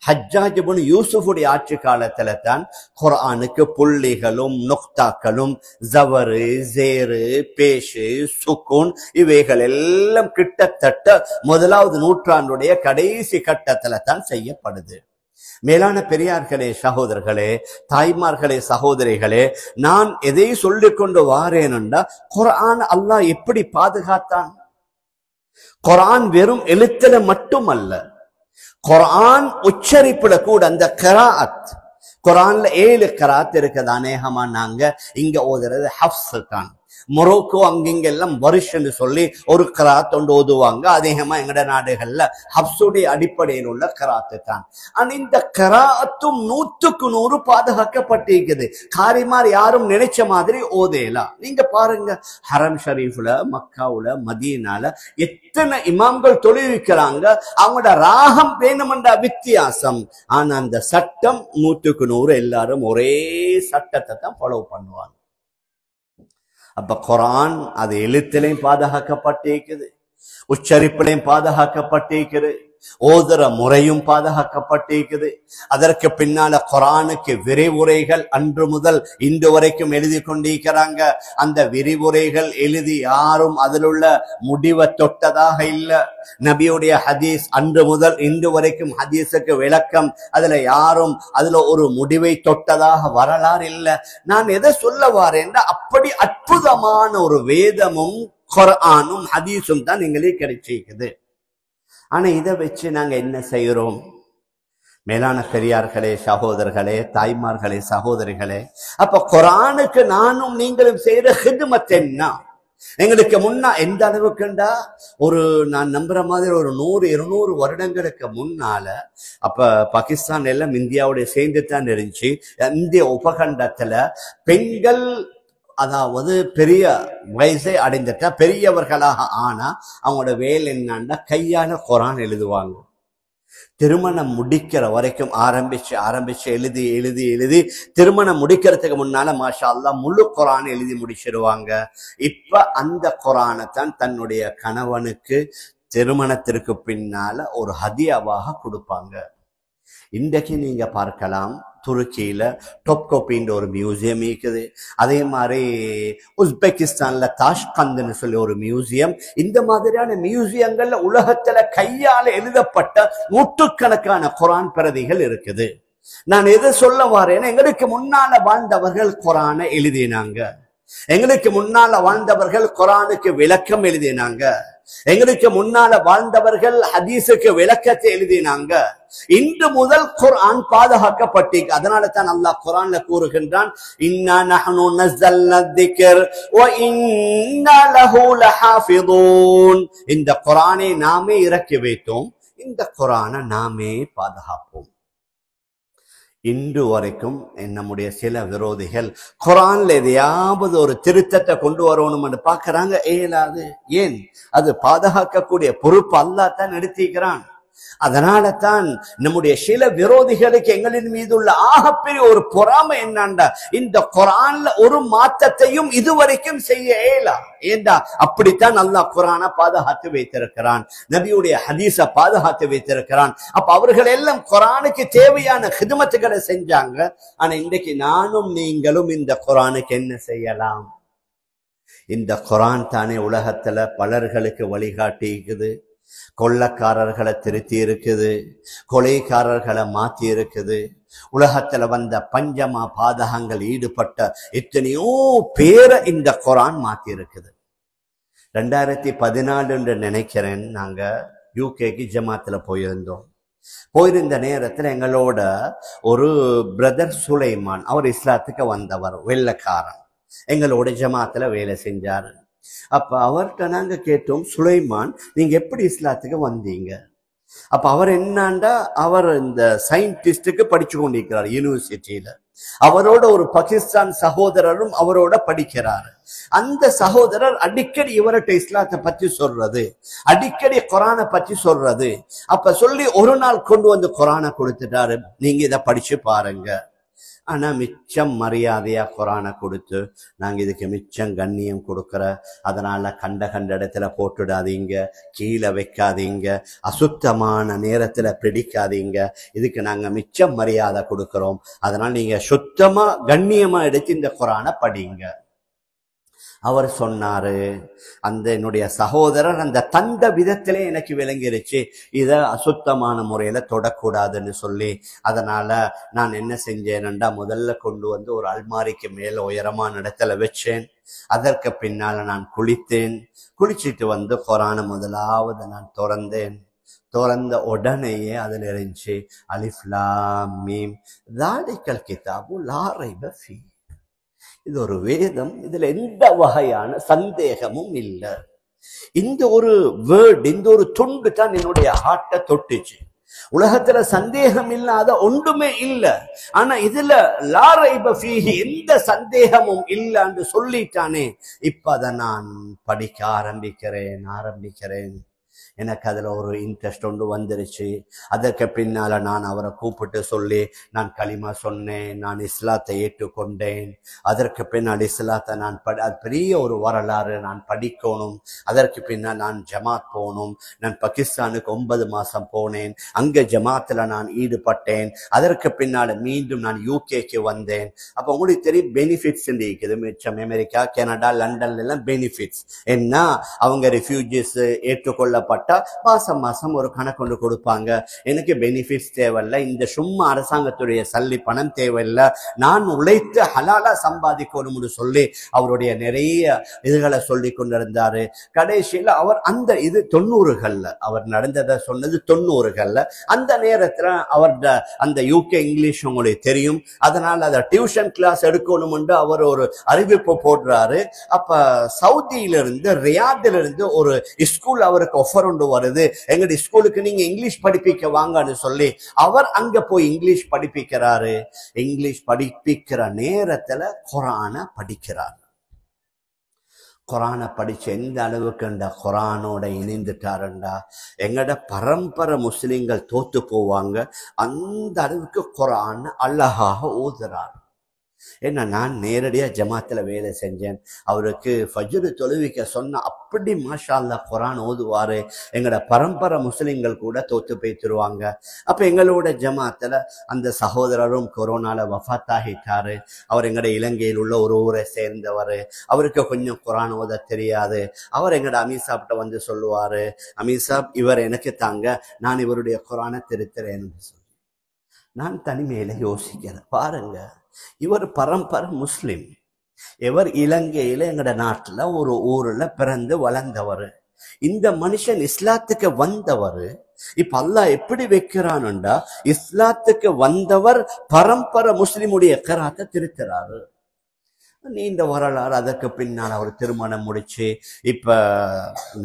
ஹஜ்ஜாஜ் இப்னு யூசுஃபுடைய ஆட்சி காலத்துல தான் குர்ஆனுக்கு புள்ளிகளும் நுக்தாக்களும் ஜவரு, ஜேரு, பேஷு, சுக்கூன் இவைகள் எல்லாம் கிட்டத்தட்ட 1வது நூற்றாண்டுடைய கடைசி கட்டத்துல தான் செய்யப்படுது. மேலான பெரியார்களே, சகோதரர்களே, தாய்மார்களே, சகோதரிகளே, நான் எதை சொல்லிக் கொண்டு வாரேன்டா குர்ஆன் அல்லாஹ் எப்படி பாதுகாத்தான். குர்ஆன் வெறும் எழுத்துல மட்டுமல்ல, குர்ஆன் உச்சரிப்புல கூட அந்த கிராஅத், குர்ஆன்ல 7 கிராஅத் இருக்குது. அநேகமா நாங்க இங்க ஓதுறது ஹஃப்ஸ் தான். மொரோக்கோ அங்கிங்கெல்லாம் வருஷன்னு சொல்லி ஒரு கிராத் ஒன்று ஓதுவாங்க. அதிகமா எங்கட நாடுகள்ல ஹப்ஸுடைய அடிப்படையில் உள்ள கிராத்து தான். ஆனா இந்த கிராத்தும் 100க்கு 100 பாதுகாக்கப்பட்டிருக்குது. காரிமார் யாரும் நினைச்ச மாதிரி ஓதேலாம். நீங்க பாருங்க, ஹரம் ஷரீஃப்ல, மக்காவுல, மதீனால எத்தனை இமாம்கள் தொழுவிக்கிறாங்க. அவங்களோட ராகம் வேணுமென்ற வித்தியாசம். ஆனா அந்த சட்டம் 100க்கு 100 எல்லாரும் ஒரே சட்டத்தை தான் ஃபாலோ பண்ணுவாங்க. அப்ப குர்ஆன் அது எழுத்திலையும் பாதுகாக்கப்பட்டிருக்குது, உச்சரிப்பிலையும் பாதுகாக்கப்பட்டிருக்குது, ஓதுற முறையும் பாதுகாக்கப்பட்டிருக்குது. அதற்கு பின்னால குர்ஆனுக்கு விரிவுரைகள் அன்று முதல் இன்று வரைக்கும் எழுதி கொண்டிருக்கிறாங்க. அந்த விரிவுரைகள் எழுதி யாரும் அதில் உள்ள முடிவை தொட்டதாக இல்ல. நபியுடைய ஹதீஸ் அன்று முதல் இன்று வரைக்கும் ஹதீஸுக்கு விளக்கம் அதுல யாரும் அதுல ஒரு முடிவை தொட்டதாக வரலாறு இல்லை. நான் எதை சொல்ல வாரேன்னா, அப்படி அற்புதமான ஒரு வேதமும் குர்ஆனும் ஹதீஸும் தான் எங்களே கிடைச்சிருக்குது. ஆனா இதை வச்சு நாங்க என்ன செய்யறோம்? மேலான பெரியார்களே, சகோதரர்களே, தாய்மார்களே, சகோதரிகளே, அப்ப குர்ஆனுக்கு நானும் நீங்களும் செய்யற ஹித்மத் என்ன? எங்களுக்கு முன்னா எந்த அளவுக்குண்டா, ஒரு நான் நம்புற மாதிரி ஒரு 100-200 வருடங்களுக்கு முன்னால, அப்ப பாகிஸ்தான் எல்லாம் இந்தியாவுடைய சேர்ந்து தான் இருந்துச்சு. இந்திய உபகண்டத்துல பெண்கள், அதாவது பெரிய வயசை அடைந்துட்டா, பெரியவர்களாக ஆனா அவங்களோட வேலை என்னன்னா கையால குர்ஆன் எழுதுவாங்க. திருமணம் முடிக்கிற வரைக்கும் ஆரம்பிச்சு எழுதி திருமணம் முடிக்கிறதுக்கு முன்னால மாஷா அல்லாஹ் முழு குர்ஆன் எழுதி முடிச்சிருவாங்க. இப்ப அந்த குர்ஆனை தான் தன்னுடைய கணவனுக்கு திருமணத்திற்கு பின்னால ஒரு ஹதியாவாக கொடுப்பாங்க. இன்றைக்கு நீங்க பார்க்கலாம், துருக்கியில டொப்கோப்பின்ற ஒரு மியூசியம் இருக்குது. அதே மாதிரி உஸ்பெகிஸ்தான்ல தாஷ்கந்த்னு சொல்லி ஒரு மியூசியம். இந்த மாதிரியான மியூசியங்கள்ல உலகத்துல கையால எழுதப்பட்ட நூற்றுக்கணக்கான குர்ஆன் பிரதிகள் இருக்குது. நான் எதை சொல்ல வாரேன்னா, எங்களுக்கு முன்னால வாழ்ந்தவர்கள் குர்ஆனை எழுதினாங்க, எங்களுக்கு முன்னால வாழ்ந்தவர்கள் குர்ஆனுக்கு விளக்கம் எழுதினாங்க. எங்களுக்கு முன்னால வாழ்ந்தவர்கள் ஹதீஸுக்கு விளக்கத்தை எழுதினாங்க. இன்று முதல் குர்ஆன் பாதுகாக்கப்பட்டு, அதனால தான் அல்லாஹ் குர்ஆன்ல கூறுகின்றான், இன்னா நஹ்னு நஸல்னா ذிக்ர் வ இன்னா லஹு லஹாஃபிதூன். இந்த குர்ஆனை நாமே இறக்கி வைத்தோம், இந்த குர்ஆனை நாமே பாதுகாப்போம். இன்று வரைக்கும் நம்முடைய சில விரோதிகள் குர்ஆன்ல எதையாவது ஒரு திருத்தத்தை கொண்டு வரணும் என்று பார்க்கறாங்க, இயலாது. ஏன்? அது பாதுகாக்கக்கூடிய பொறுப்பு அல்லாஹ் தான் எடுத்திருக்கிறான். அதனால தான் நம்முடைய சில விரோதிகளுக்கு எங்களின் மீது உள்ள ஆகப்பெரிய ஒரு பொறாமை என்னண்டா, இந்த குர்ஆன்ல ஒரு மாற்றத்தையும் இதுவரைக்கும் செய்ய இயலா. ஏண்டா அப்படித்தான் அல்லாஹ் குர்ஆனை பாதுகாத்து வைத்திருக்கிறான், நபியுடைய ஹதீஸை பாதுகாத்து வைத்திருக்கிறான். அப்ப அவர்கள் எல்லாம் குர்ஆனுக்கு தேவையான ஹிதமத்துகளை செஞ்சாங்க. ஆனா இன்றைக்கு நானும் நீங்களும் இந்த குர்ஆனுக்கு என்ன செய்யலாம்? இந்த குர்ஆன் தானே உலகத்துல பலர்களுக்கு வழிகாட்டி இருக்குது. கொள்ளக்காரர்களை திருத்தி இருக்குது, கொலைக்காரர்களை மாத்தி இருக்குது. உலகத்துல வந்த பஞ்சமா பாதகங்கள் ஈடுபட்ட எத்தனையோ பேரை இந்த குர்ஆன் மாத்தி இருக்குது. 2014 நினைக்கிறேன், நாங்க யூகேக்கு ஜமாத்துல போயிருந்தோம். போயிருந்த நேரத்துல எங்களோட ஒரு பிரதர் சுலைமான், அவர் இஸ்லாத்துக்கு வந்தவர், வெள்ளக்காரன், எங்களோட ஜமாத்துல வேலை செஞ்சாரு. அப்ப அவர்கிட்ட நாங்க கேட்டோம், சுலைமான் நீங்க எப்படி இஸ்லாத்துக்கு வந்தீங்க? அப்ப அவர் என்னண்டா, அவர் இந்த சயின்டிஸ்டுக்கு படிச்சு கொண்டிருக்கிறார் யூனிவர்சிட்டியில. அவரோட ஒரு பாகிஸ்தான் சகோதரரும் அவரோட படிக்கிறார். அந்த சகோதரர் அடிக்கடி இவர்கிட்ட இஸ்லாத்தை பத்தி சொல்றது, அடிக்கடி குர்ஆனை பத்தி சொல்றது. அப்ப சொல்லி ஒரு நாள் கொண்டு வந்து குர்ஆனை கொடுத்துட்டாரு, நீங்க இதை படிச்சு பாருங்க. ஆனா மிச்சம் மரியாதையா குர்ஆனை கொடுத்து, நாங்க இதுக்கு மிச்சம் கண்ணியம் கொடுக்கிற, அதனால கண்ட இடத்துல போட்டுடாதீங்க, கீழே வைக்காதீங்க, அசுத்தமான நேரத்துல பிடிக்காதீங்க, இதுக்கு நாங்க மிச்சம் மரியாதை கொடுக்கிறோம், அதனால நீங்க சுத்தமா கண்ணியமா எடுத்து இந்த குர்ஆனை படிங்க. அவர் சொன்னாரு, அந்த என்னுடைய சகோதரர் அந்த தந்த விதத்திலே எனக்கு விளங்கிருச்சு, இத அசுத்தமான முறையில தொடக்கூடாதுன்னு சொல்லி. அதனால நான் என்ன செஞ்சேன்டா, முதல்ல கொண்டு வந்து ஒரு அல்மாரிக்கு மேல உயரமான இடத்துல வச்சேன். அதற்கு பின்னால நான் குளித்தேன். குளிச்சுட்டு வந்து குர்ஆனை முதலாவது நான் திறந்த உடனேயே அதுல இருந்துச்சு, அலிஃப் லாம் மீம் ذَلِكَ الْكِتَابُ لَا رَيْبَ فِيهِ. இது ஒரு வேதம், இதுல எந்த வகையான சந்தேகமும் இல்லை. இந்த ஒரு வேர்ட், இந்த ஒரு துண்டு தான் என்னுடைய ஹார்ட்டை தொட்டுச்சு. உலகத்துல சந்தேகம் இல்லாத ஒன்றுமே இல்லை, ஆனா இதுல லா ரைப ஃபீஹி, எந்த சந்தேகமும் இல்லைன்னு சொல்லிட்டானே. இப்ப அதை நான் படிக்க ஆரம்பிக்கிறேன். எனக்கு அதுல ஒரு இன்ட்ரெஸ்ட் ஒன்று வந்துருச்சு. அதற்கு பின்னால நான் அவரை கூப்பிட்டு சொல்லி நான் களிமா சொன்னேன், நான் இஸ்லாத்தை ஏற்றுக்கொண்டேன். அதற்கு பின்னால் இஸ்லாத்தை நான் அது பெரிய ஒரு வரலாறு, நான் படிக்கணும். அதற்கு பின்னால் நான் ஜமாத் போகணும். நான் பாகிஸ்தானுக்கு 9 மாசம் போனேன், அங்க ஜமாத்துல நான் ஈடுபட்டேன். அதற்கு பின்னால மீண்டும் நான் யூகேக்கு வந்தேன். அப்ப உங்களுக்கு தெரியும் பெனிஃபிட்ஸ் இருக்குது மிச்சம். அமெரிக்கா, கனடா, லண்டன்ல எல்லாம் பெனிஃபிட்ஸ் என்ன, அவங்க ரெஃப்யூஜிஸ் ஏற்றுக்கொள்ளப்பட்ட மாசம் ஒரு கணக்கு கொடுப்பாங்க. எனக்கு பெனிஃபிட்ஸ் தேவையில்லை, இந்த சும்மா அரசாங்கத்துடைய சல்லி பணம் தேவையில்லை, நான் உழைத்து ஹலாலா சம்பாதிக்கணும்னு சொல்லி அவருடைய நிறைய இதுகளை சொல்லி கொண்டிருந்தாரு. கடைசியில் அவர் அந்த இது 90கள்ல அவர் நடந்ததை சொன்னது 90கள்ல. அந்த நேரத்துல அவருடைய அந்த யூகே இங்கிலீஷ் உங்களுக்கு தெரியும், அதனால அதை டியூஷன் கிளாஸ் எடுக்கணும் என்று அவர் ஒரு அறிவிப்பு போடுறாரு. அப்ப சவுதியிலிருந்து ரியாதிலிருந்து ஒரு ஸ்கூல் அவருக்கு ஆஃபர் வருது, எங்களுடைய ஸ்கூலுக்கு நீங்க இங்கிலீஷ் படிப்பிக்க வாங்கன்னு சொல்லி அவர் அங்க போய் இங்கிலீஷ் படிப்பிக்கிறாரு. இங்கிலீஷ் படிப்பிக்கிற நேரத்துல குர்ஆனை படிக்கிறார். குர்ஆனை படிச்சு எந்த அளவுக்கு குர்ஆனோட இணைந்துட்டாருண்டா, எங்கட பரம்பரை முஸ்லிம்கள் தோத்து போவாங்க, அந்த அளவுக்கு குர்ஆனை அழகாக ஓதுறார். ஏன்னா நான் நேரடியா ஜமாத்துல வேலை செஞ்சேன். அவருக்கு ஃபஜ்ர் தொழுவிக்க சொன்ன அப்படி மாஷா அல்லாஹ் குர்ஆன் ஓதுவாரு. எங்களோட பரம்பரை முஸ்லிம்கள் கூட தோத்து போய்த்துருவாங்க. அப்ப எங்களோட ஜமாத்துல அந்த சகோதரரும் கொரோனால வஃபாத் ஆகிட்டாரு. அவர் எங்களோட இலங்கையில் உள்ள ஒரு ஊரை சேர்ந்தவர். அவருக்கு கொஞ்சம் குர்ஆன் ஓத தெரியாது. அவர் எங்களோட அமீசாப்ட வந்து சொல்லுவாரு, அமீசாப் இவர் எனக்கு தாங்க, நான் இவருடைய குர்ஆனை திருத்துறேன்னு சொல்லி. நான் தனிமையில யோசிக்கிறேன், பாருங்க, இவர் பரம்பரை முஸ்லிம், இவர் இலங்கையில எங்கட நாட்டுல ஒரு ஊர்ல பிறந்து வளர்ந்தவர். இந்த மனுஷன் இஸ்லாத்துக்கு வந்தவர் இப்ப அல்லாஹ் எப்படி வைக்கிறான்டா, இஸ்லாத்துக்கு வந்தவர் பரம்பரை முஸ்லிமுடைய கராத்தை திருத்துறாரு. நீண்ட வரலாறு. அதற்கு பின்னால் அவர் திருமணம் முடிச்சு இப்ப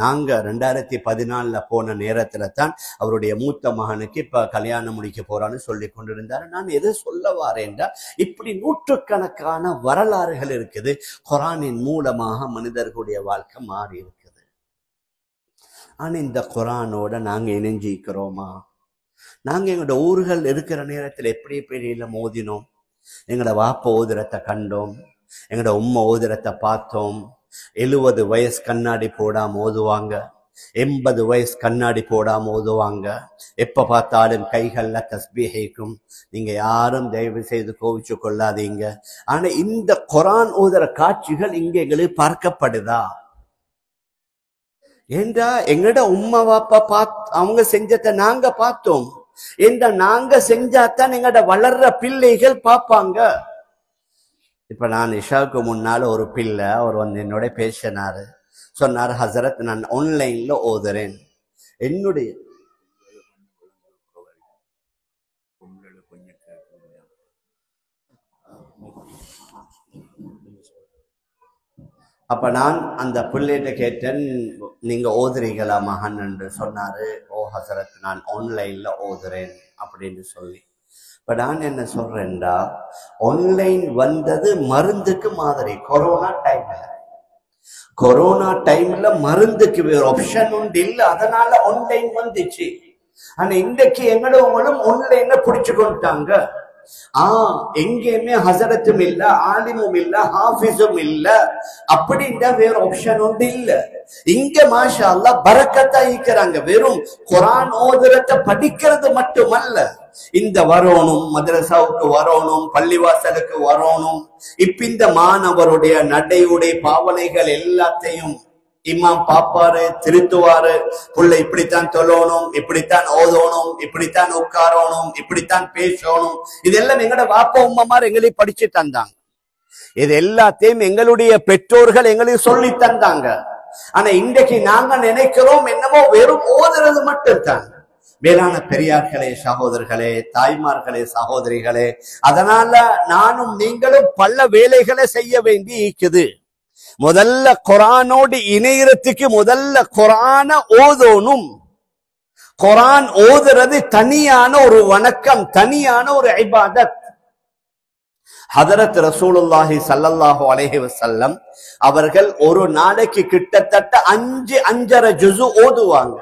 நாங்க 2014 போன நேரத்துல தான் அவருடைய மூத்த மகனுக்கு இப்ப கல்யாணம் முடிக்க போறான்னு சொல்லி கொண்டிருந்தாரு. நான் எதை சொல்ல வாரேன்டா, இப்படி நூற்றுக்கணக்கான வரலாறுகள் இருக்குது. குர்ஆனின் மூலமாக மனிதர்களுடைய வாழ்க்கை மாறி இருக்குது. ஆனா இந்த குர்ஆனோட நாங்க இணைஞ்சிக்கிறோமா? நாங்க எங்களோட ஊர்கள் இருக்கிற நேரத்துல எப்படி எப்படி மோதினோம். எங்களோட வாப்ப ஓதுரத்தை கண்டோம், எங்களோட உம்மை ஓதுரத்தை பார்த்தோம். 70 வயசு கண்ணாடி போடாம ஓதுவாங்க, 80 வயசு கண்ணாடி போடாம ஓதுவாங்க. எப்ப பார்த்தாலும் கைகள்ல தஸ்பீஹைக்கும். நீங்க யாரும் தயவு செய்து கோவிச்சு கொள்ளாதீங்க. ஆனா இந்த குர்ஆன் ஓதுற காட்சிகள் இங்க எங்களுக்கு பார்க்கப்படுதா? ஏண்டா எங்கட உம்மா வாப்பா அவங்க செஞ்சதை நாங்க பார்த்தோம். ஏண்டா நாங்க செஞ்சாதான் எங்கட வளர்ற பிள்ளைகள் பார்ப்பாங்க. இப்ப நான் இஷாவுக்கு முன்னால ஒரு பிள்ளை அவர் என்னோட பேசினாரு. சொன்னார், ஹசரத் நான் ஆன்லைன்ல ஓதுறேன். என்னுடைய அப்ப நான் அந்த பிள்ளைகிட்ட கேட்டேன், நீங்க ஓதுறீங்களா மகன் என்று. சொன்னாரு, ஓ ஹசரத் நான் ஆன்லைன்ல ஓதுறேன் அப்படின்னு சொல்லி. இப்ப நான் என்ன சொல்றேன்டா, ஆன்லைன் வந்தது மருந்துக்கு மாதிரி. கொரோனா டைம்ல மருந்துக்கு வேற ஆப்ஷன் உண்டு இல்ல, அதனால ஆன்லைன் வந்துச்சு. ஆனா இன்றைக்கு எங்களும் ஆன்லைன்ல பிடிச்சு கொண்டாங்க. எங்கேயுமே ஹசரத்தும் இல்ல, ஆலிமும் இல்ல, ஹாஃபிஸும் இல்ல, அப்படின்னா வேற ஆப்ஷன் ஒன்று இல்ல. இங்க மாஷா அல்லாஹ் பரக்கத்தா இருக்கிறாங்க. வெறும் குர்ஆன் ஓதுறத படிக்கிறது மட்டுமல்ல, இந்த வரணும், மதரசாவுக்கு வரணும், பள்ளிவாசலுக்கு வரணும். இப்ப இந்த மாணவருடைய நடையுடைய பாவனைகள் எல்லாத்தையும் இமாம் பாப்பாரு, திருத்துவாரு. புள்ள இப்படித்தான் தொழணும், இப்படித்தான் ஓதணும், இப்படித்தான் உட்காரணும், இப்படித்தான் பேசணும். இதெல்லாம் எங்களோட வாப்பா உம்மமார் எங்களுக்கு படிச்சு தந்தாங்க. இது எல்லாத்தையும் எங்களுடைய பெற்றோர்கள் எங்களுக்கு சொல்லி தந்தாங்க. ஆனா இன்றைக்கு நாங்க நினைக்கிறோம் என்னமோ வெறும் ஓதுறது மட்டும்தான். மேலான பெரியார்களே, சகோதரர்களே, தாய்மார்களே, சகோதரிகளே, அதனால நானும் நீங்களும் பல வேலைகளை செய்ய வேண்டி இருக்குது. முதல்ல குர்ஆனோடு இணையறதுக்கு முதல்ல குர்ஆன ஓதணும். குர்ஆன் ஓதுறது தனியான ஒரு வணக்கம், தனியான ஒரு இபாதத். ஹதரத் ரசூலுல்லாஹி ஸல்லல்லாஹு அலைஹி வஸல்லம் அவர்கள் ஒரு நாளைக்கு கிட்டத்தட்ட 5-5.5 ஜுஸு ஓதுவாங்க.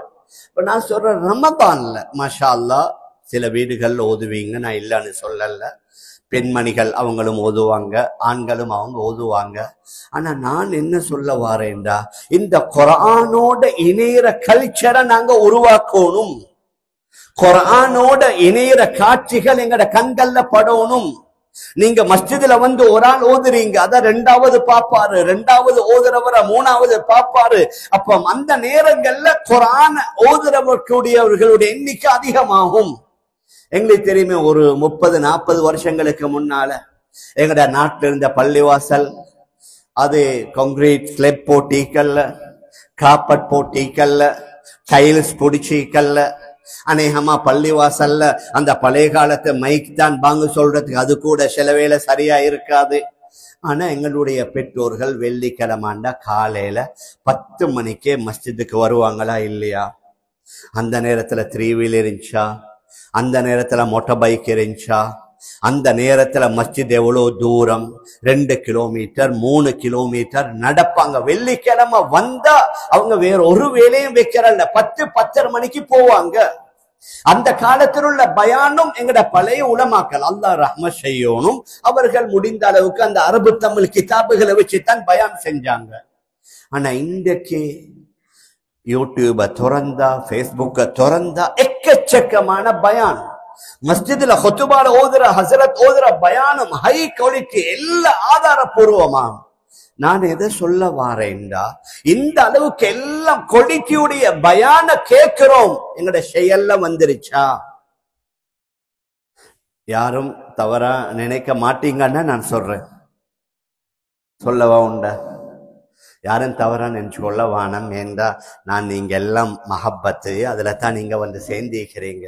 இப்ப நான் சொல்றேன், ரமதான்ல மாஷா அல்லாஹ் சில வீடுகள்ல ஓதுவீங்க, நான் இல்லைன்னு சொல்லல. பெண்மணிகள் அவங்களும் ஓதுவாங்க, ஆண்களும் அவங்க ஓதுவாங்க. ஆனா நான் என்ன சொல்ல வாரேன்டா, இந்த குர்ஆனோட இணையற கல்ச்சரை நாங்க உருவாக்கணும். குர்ஆனோட இணையற காட்சிகள் எங்கட கண்கள்ல படணும். நீங்க மஸ்ஜிதுல வந்து ஒரு ஆள் ஓதுறீங்க, அத 2வது பாப்பாரு, 2வது ஓதுறவர 3வது பாப்பாரு. அப்ப அந்த நேரங்கள்ல குர்ஆன் ஓதுறவர்களுடைய எண்ணிக்கை அதிகமாகும். எங்களுக்கு தெரியுமே, ஒரு 30-40 வருஷங்களுக்கு முன்னால எங்கட நாட்டில் இருந்த பள்ளிவாசல் அது கான்கிரீட் ஸ்லெப் போட்டிக்கல்ல, காப்பட் போட்டிக்கல்ல, டைல்ஸ் பொடிச்சிக்கல்ல. அநேகமா பள்ளிவாசல்ல அந்த பழைய காலத்து மைக் தான் பாங்கு சொல்றதுக்கு, அது கூட சில வேளை சரியா இருக்காது. ஆனா எங்களுடைய பெற்றோர்கள் வெள்ளிக்கிழமாண்டா காலையில 10 மணிக்கே மஸ்ஜிதுக்கு வருவாங்களா இல்லையா? அந்த நேரத்துல 3 வீலர் இருந்துச்சா? அந்த நேரத்துல மோட்டார் பைக் இருந்துச்சா? அந்த நேரத்துல மஸ்ஜித் எவ்வளவு தூரம்? 2 கிலோமீட்டர் 3 கிலோமீட்டர் நடப்பாங்க. வெள்ளிக்கிழமை வந்தா அவங்க வேற ஒரு வேலையும் வைக்கிறல்ல, 10-10:30 மணிக்கு போவாங்க. அந்த காலத்தில் உள்ள பயானும் எங்கட பழைய உலமாக்கள், அல்லாஹ் ரஹ்மத் செய்யணும், அவர்கள் முடிந்த அளவுக்கு அந்த அரபு தமிழ் கிதாபுகளை வச்சுதான் பயான் செஞ்சாங்க. ஆனா இன்றைக்கு யூடியூப திறந்தா, பேஸ்புக்க திறந்தா எக்கச்சக்கமான பயான். மஸ்ஜிதுல ஹுதுபால ஓதுற, ஹசரத் ஓதுற பயானும் ஹை குவாலிட்டி, எல்லா ஆதாரபூர்வமா. நான் எதை சொல்ல வாரேன்டா, இந்த அளவுக்கு எல்லாம் குவாலிட்டியுடைய பயான கேட்கிறோம், எங்கட செயல்ல வந்துருச்சா? யாரும் தவறா நினைக்க மாட்டீங்கன்னா நான் சொல்றேன், சொல்லவா உண்டா? யாரும் தவறா நினைச்சுக்கொள்ள வானம். ஏண்டா நான் நீங்க எல்லாம் மஹப்பத்து, அதுல தான் நீங்க வந்து சேர்ந்திருக்கிறீங்க.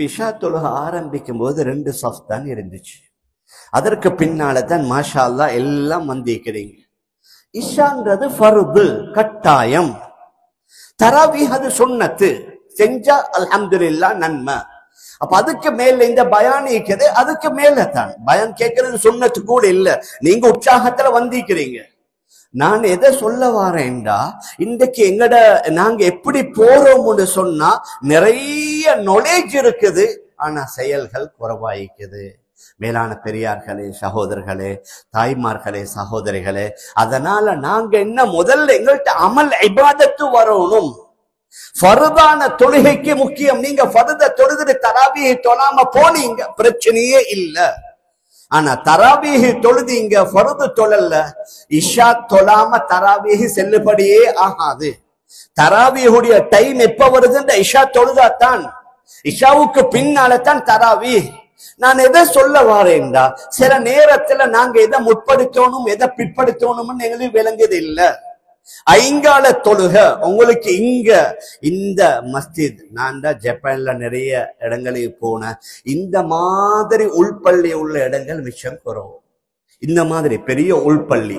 இஷா தொழுக ஆரம்பிக்கும் போது 2 சஃப் தான் இருந்துச்சு. அதற்கு பின்னால தான் மாஷா அல்லாஹ் எல்லாம் வந்திருக்கிறீங்க. இஷான்றது ஃபர்து, கட்டாயம். தராவீஹ் அது சுன்னத்து, செஞ்சா அல்ஹம்துலில்லாஹ் நன்மை. அப்ப அதுக்கு மேல இந்த பயான் இருக்குது, அதுக்கு மேல தான் பயான் கேட்கறது சுன்னத்து கூட இல்ல. நீங்க உற்சாகத்துல வந்திருக்கிறீங்க. நான் எதை சொல்ல வாரேன்டா, இன்றைக்கு நாங்க எப்படி போறோம்னு சொன்னா நிறைய நாலேஜ் இருக்குது, ஆனா செயல்கள் குறைவாயிக்குது. மேலான பெரியார்களே, சகோதரர்களே, தாய்மார்களே, சகோதரிகளே, அதனால நாங்க என்ன முதல்ல எங்கள்கிட்ட அமல் இபாதத்து வரணும். ஃபர்தான தொழுகைக்கு முக்கியம். நீங்க ஃபர்த தொழுது தராவீஹ் தொழாம போனீங்க, பிரச்சனையே இல்ல. ஆனா தராவீஹ் தொழுதீங்க, ஃபர்து தொழல, இஷா தொழாம தராவீஹ் செல்லுபடியே ஆகாது. தராவீஹுடைய டைம் எப்ப வருதுன்ற இஷா தொழுதாத்தான். இஷாவுக்கு பின்னால தான் தராவீஹ். நான் எதை சொல்ல வாரேன்டா, சில நேரத்துல நாங்க எதை முற்படுத்தணும் எதை பிற்படுத்தணும்னு எங்களுக்கு விளங்குது இல்ல. ஐங்கால தொழுக உங்களுக்கு இங்க இந்த மஸ்ஜித், நான் தான் ஜப்பான்ல நிறைய இடங்களுக்கு போனேன். இந்த மாதிரி உள்பள்ளி உள்ள இடங்கள் மிச்சம் குறவும். இந்த மாதிரி பெரிய உள்பள்ளி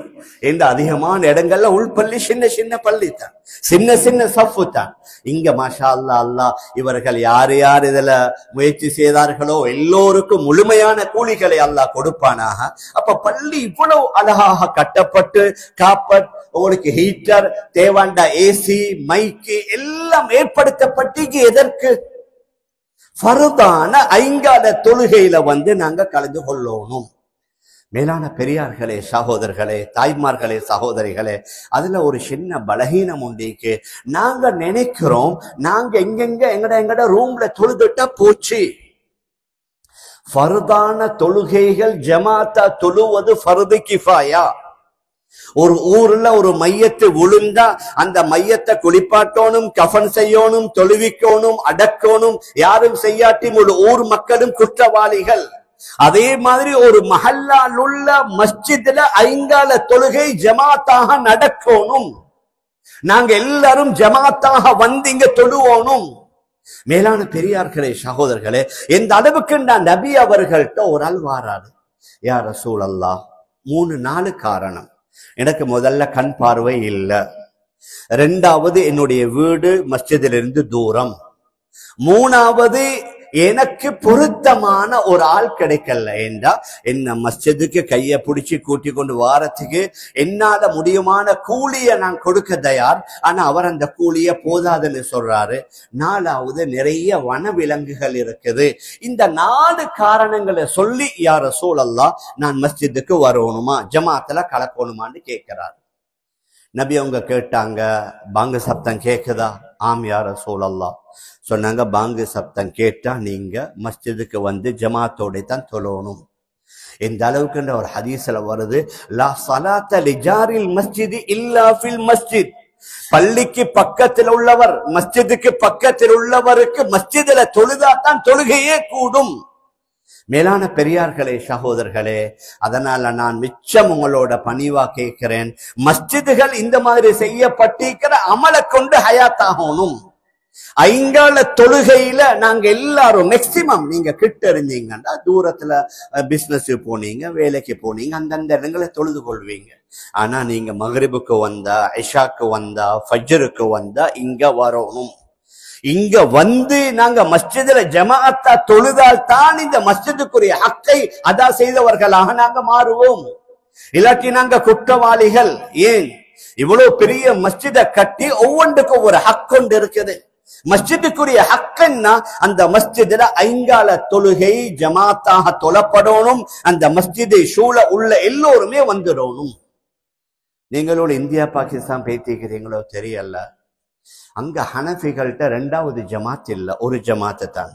இந்த அதிகமான இடங்கள்ல உள்பள்ளி சின்ன சின்ன பள்ளி தான், சின்ன சின்ன சஃப்பு தான். இங்க மாஷா அல்லாஹ் அல்லாஹ் இவர்கள் யார் யார் இதுல முயற்சி செய்தார்களோ எல்லோருக்கும் முழுமையான கூலிகளை அல்லாஹ் கொடுப்பானாக. அப்ப பள்ளி இவ்வளவு அழகாக கட்டப்பட்டு காப்பட், உங்களுக்கு ஹீட்டர் தேவாண்டா, ஏசி, மைக்கு எல்லாம் ஏற்படுத்தப்பட்டு எதற்கு? ஃபர்தான ஐங்கால தொழுகையில வந்து நாங்க கலந்து கொள்ளணும். மேலான பெரியார்களே, சகோதரர்களே, தாய்மார்களே, சகோதரிகளே, அதுல ஒரு சின்ன பலகீனம் உண்டிக்கு. நாங்க நினைக்கிறோம் நாங்க எங்கெங்க எங்கட ரூம்ல தொழுதுட்டா போச்சு. ஃபர்தான தொழுகைகள் ஜமாத்தா தொழுவது ஃபர்து கிஃபாயா. ஒரு ஊர்ல ஒரு மையத்தை விழுந்தா அந்த மையத்தை குளிப்பாட்டணும், கஃன் செய்யணும், தொழுவிக்கணும், அடக்கணும். யாரும் செய்யாட்டி ஒரு ஊர் மக்களும் குற்றவாளிகள். அதே மாதிரி ஒரு மஹல்லால் உள்ள மஸ்ஜித்ல ஐங்கால தொழுகை ஜமாத்தாக நடக்கணும். நாங்க எல்லாரும் ஜமாத்தாக வந்து இங்க தொழுவோனும். மேலான பெரியார்களே, சகோதரர்களே, எந்த அளவுக்கு நான் நபி அவர்கள்ட்ட ஒரு ஆள் வாராரு. யா ரசூலல்லாஹ், 3-4 காரணம். எனக்கு முதல்ல கண் பார்வை இல்லை, 2வது என்னுடைய வீடு மஸ்ஜிதிலிருந்து தூரம், 3வது எனக்கு பொருத்தமான ஒரு ஆள் கிடைக்கல. என்றா என்ன மஸ்ஜிதுக்கு கைய பிடிச்சி கூட்டி கொண்டு வாரத்துக்கு என்னால முடியுமான கூலிய நான் கொடுக்க தயார். ஆனா அவர் அந்த கூலிய போதாதுன்னு சொல்றாரு. 4வது நிறைய வனவிலங்குகள் இருக்குது. இந்த 4 காரணங்களை சொல்லி யா ரசூலல்லாஹ் நான் மஸ்ஜிதுக்கு வரணுமா, ஜமாத்துல கலக்கணுமான்னு கேட்கிறாரு. நபி அவங்க கேட்டாங்க, பாங்கு சப்தம் கேக்குதா? ஆம் யா ரசூலல்லாஹ். சொன்னாங்க, பாங்கு சப்தம் கேட்டா நீங்க மஸ்ஜிதுக்கு வந்து ஜமாத்தோட தான் தொழணும். இந்த அளவுக்கு ஒரு ஹதீஸ்ல வருது, லா ஸலாத்த லிஜாரில் மஸ்ஜித் இல்லா ஃபில் மஸ்ஜித். பள்ளிக்கு பக்கத்தில் உள்ளவர், மஸ்ஜிதுக்கு பக்கத்தில் உள்ளவருக்கு மஸ்ஜிதுல தொழுதாதான் தொழுகையே கூடும். மேலான பெரியார்களே, சகோதரர்களே, அதனால நான் மிச்சம் உங்களோட பணிவா கேட்கிறேன், மஸ்ஜிதுகள் இந்த மாதிரி செய்யப்பட்டிருக்கிற அமலை கொண்டு ஹயாத்தாகணும். ஐங்கால தொழுகையில நாங்க எல்லாரும் மேக்சிமம், நீங்க கிட்ட இருந்தீங்கன்னா தூரத்துல பிசினஸ் போனீங்க, வேலைக்கு போனீங்க, அந்தந்த இடங்களை தொழுது கொள்வீங்க. ஆனா நீங்க மக்ரிபுக்கு வந்தா, இஷாக்கு வந்தா, ஃபஜ்ருக்கு வந்தா இங்க வரணும். இங்க வந்து நாங்க மஸ்ஜிதுல ஜமாஅத்தா தொழுதால் தான் இந்த மஸ்ஜிதுக்குரிய ஹக்கை அதா செய்தவர்களாக நாங்க மாறுவோம். இல்லாட்டி நாங்க குற்றவாளிகள். ஏன் இவ்வளவு பெரிய மஸ்ஜித கட்டி ஒவ்வொன்றுக்கும் ஒரு ஹக் கொண்டு இருக்குது. மஸ்ஜிதுக்குரிய ஹக்கன்னா அந்த மஸ்ஜிதுல ஐங்கால தொழுகை ஜமாத்தாக தொழப்படணும். அந்த மஸ்ஜிதை சூழ உள்ள எல்லோருமே வந்துடணும். நீங்களோட இந்தியா பாகிஸ்தான் பேசிக்கிறீங்களோ தெரியல, அங்க ஹனஃபிகள்கிட்ட 2வது ஜமாத் இல்ல, ஒரு ஜமாத்து தான்.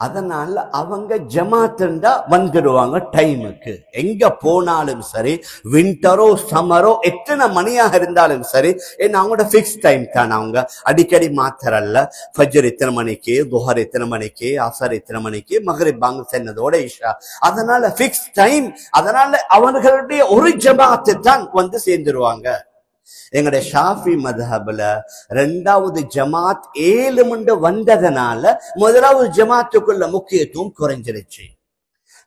அதனால அவங்க ஜமாத்துண்டா வந்துடுவாங்க டைமுக்கு. எங்க போனாலும் சரி, விண்டரோ சம்மரோ எத்தனை மணியாக இருந்தாலும் சரி, ஏன்னா அவங்களோட பிக்ஸ் டைம் தான். அவங்க அடிக்கடி மாத்திரல்ல. ஃபஜ்ர் இத்தனை மணிக்கு, துஹர் இத்தனை மணிக்கு, அசர் இத்தனை மணிக்கு, மக்ரிப் பாங்கு சென்னதோட இஷா. அதனால பிக்ஸ் டைம். அதனால அவர்களுடைய ஒரு ஜமாத்து தான் வந்து சேர்ந்துருவாங்க. எங்களுடைய ஷாஃபி மத்ஹப்ல 2வது ஜமாத் 7 மணி வந்ததனால 1வது ஜமாத்துக்குள்ள முக்கியத்துவம் குறைஞ்சிருச்சு.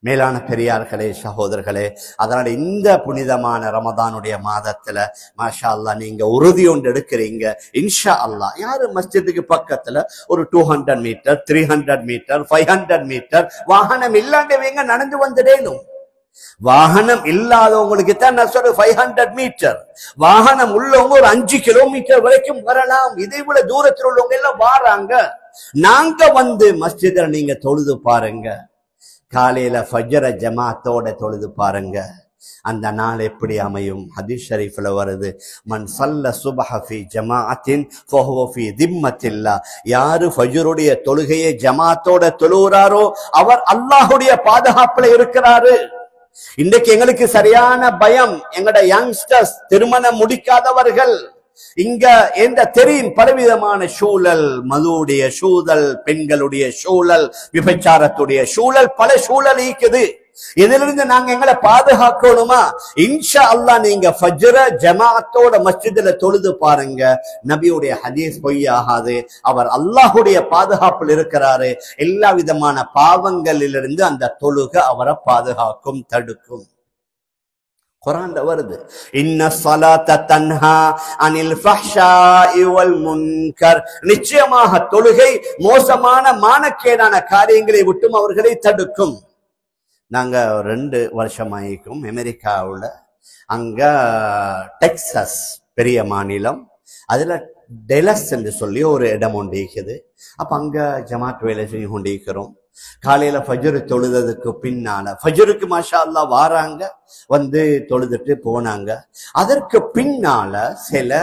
மேலான பெரியார்களே, சகோதரர்களே, அதனால இந்த புனிதமான ரமதானுடைய மாதத்துல மாஷா அல்லாஹ் நீங்க உறுதி ஒன்று எடுக்கிறீங்க. இன்ஷா அல்லாஹ் யாரு மஸ்ஜிதுக்கு பக்கத்துல ஒரு 200 மீட்டர், 300 மீட்டர், 500 மீட்டர் வாகனம் இல்லாண்டவங்க நடந்து வந்துடணும். வாகனம் இல்லாதவங்களுக்கு தான் நான் சொல்றேன் 500 மீட்டர். வாகனம் உள்ளவங்க ஒரு 5 கிலோமீட்டர் வரைக்கும் வரலாம். இதை விட தூரத்தில் உள்ளவங்க எல்லாம் வாராங்க. நாங்க வந்து மஸ்ஜித நீங்க தொழுது பாருங்க. காலையில ஃபஜ்ர ஜமாத்தோட தொழுது பாருங்க. அந்த நாள் எப்படி அமையும்? ஹதீஸ் ஷரீஃப்ல வருது, மன் ஸல்ல சுப்ஹ ஃபீ ஜமாஅத்தின் ஃபஹுவ ஃபீ திம்மத்தில்லாஹ். யாரு ஃபஜ்ருடைய தொழுகையை ஜமாத்தோட தொழுகிறாரோ அவர் அல்லாஹ்வுடைய பாதுகாப்புல இருக்கிறாரு. இன்றைக்கு எங்களுக்கு சரியான பயம். எங்கட யங்ஸ்டர்ஸ், திருமணம் முடிக்காதவர்கள், இங்க எந்த தெரியும் பலவிதமான சூழல், மதுவுடைய சூழல், பெண்களுடைய சூழல், விபச்சாரத்துடைய சூழல், பல சூழல் இருக்குது. இதிலிருந்து நாங்க எங்களை பாதுகாக்கணுமா? இன்ஷா அல்லாஹ் நீங்க ஃபஜ்ர ஜமாஅத்தோட மஸ்ஜிதுல தொழுது பாருங்க. நபியுடைய ஹதீஸ் பொய்யாகாது. அவர் அல்லாஹ்வுடைய பாதுகாப்பில் இருக்கிறாரு. எல்லா விதமான பாவங்களிலிருந்து அந்த தொழுகை அவரை பாதுகாக்கும், தடுக்கும். குர்ஆன்ல வருது, இன்ன ஸலாத்த தன்ஹா அனில் ஃபஹ்ஷாஇ வல் முன்கர். நிச்சயமாக தொழுகை மோசமான மானக்கேடான காரியங்களை விட்டும் அவர்களை தடுக்கும். நாங்க 2 வருஷமாயிருக்கும் அமெரிக்காவுல. அங்க டெக்சாஸ் பெரிய மாநிலம். அதுல டெலஸ் என்று சொல்லி ஒரு இடம் ஒன்று இருக்குது. அப்ப அங்க ஜமாத் வேலை செய்ய கொண்டிருக்கிறோம். காலையில ஃபஜ்ர் தொழுததுக்கு பின்னால, ஃபஜ்ருக்கு மாஷா அல்லாஹ் வாராங்க, வந்து தொழுதுட்டு போனாங்க. அதற்கு பின்னால சில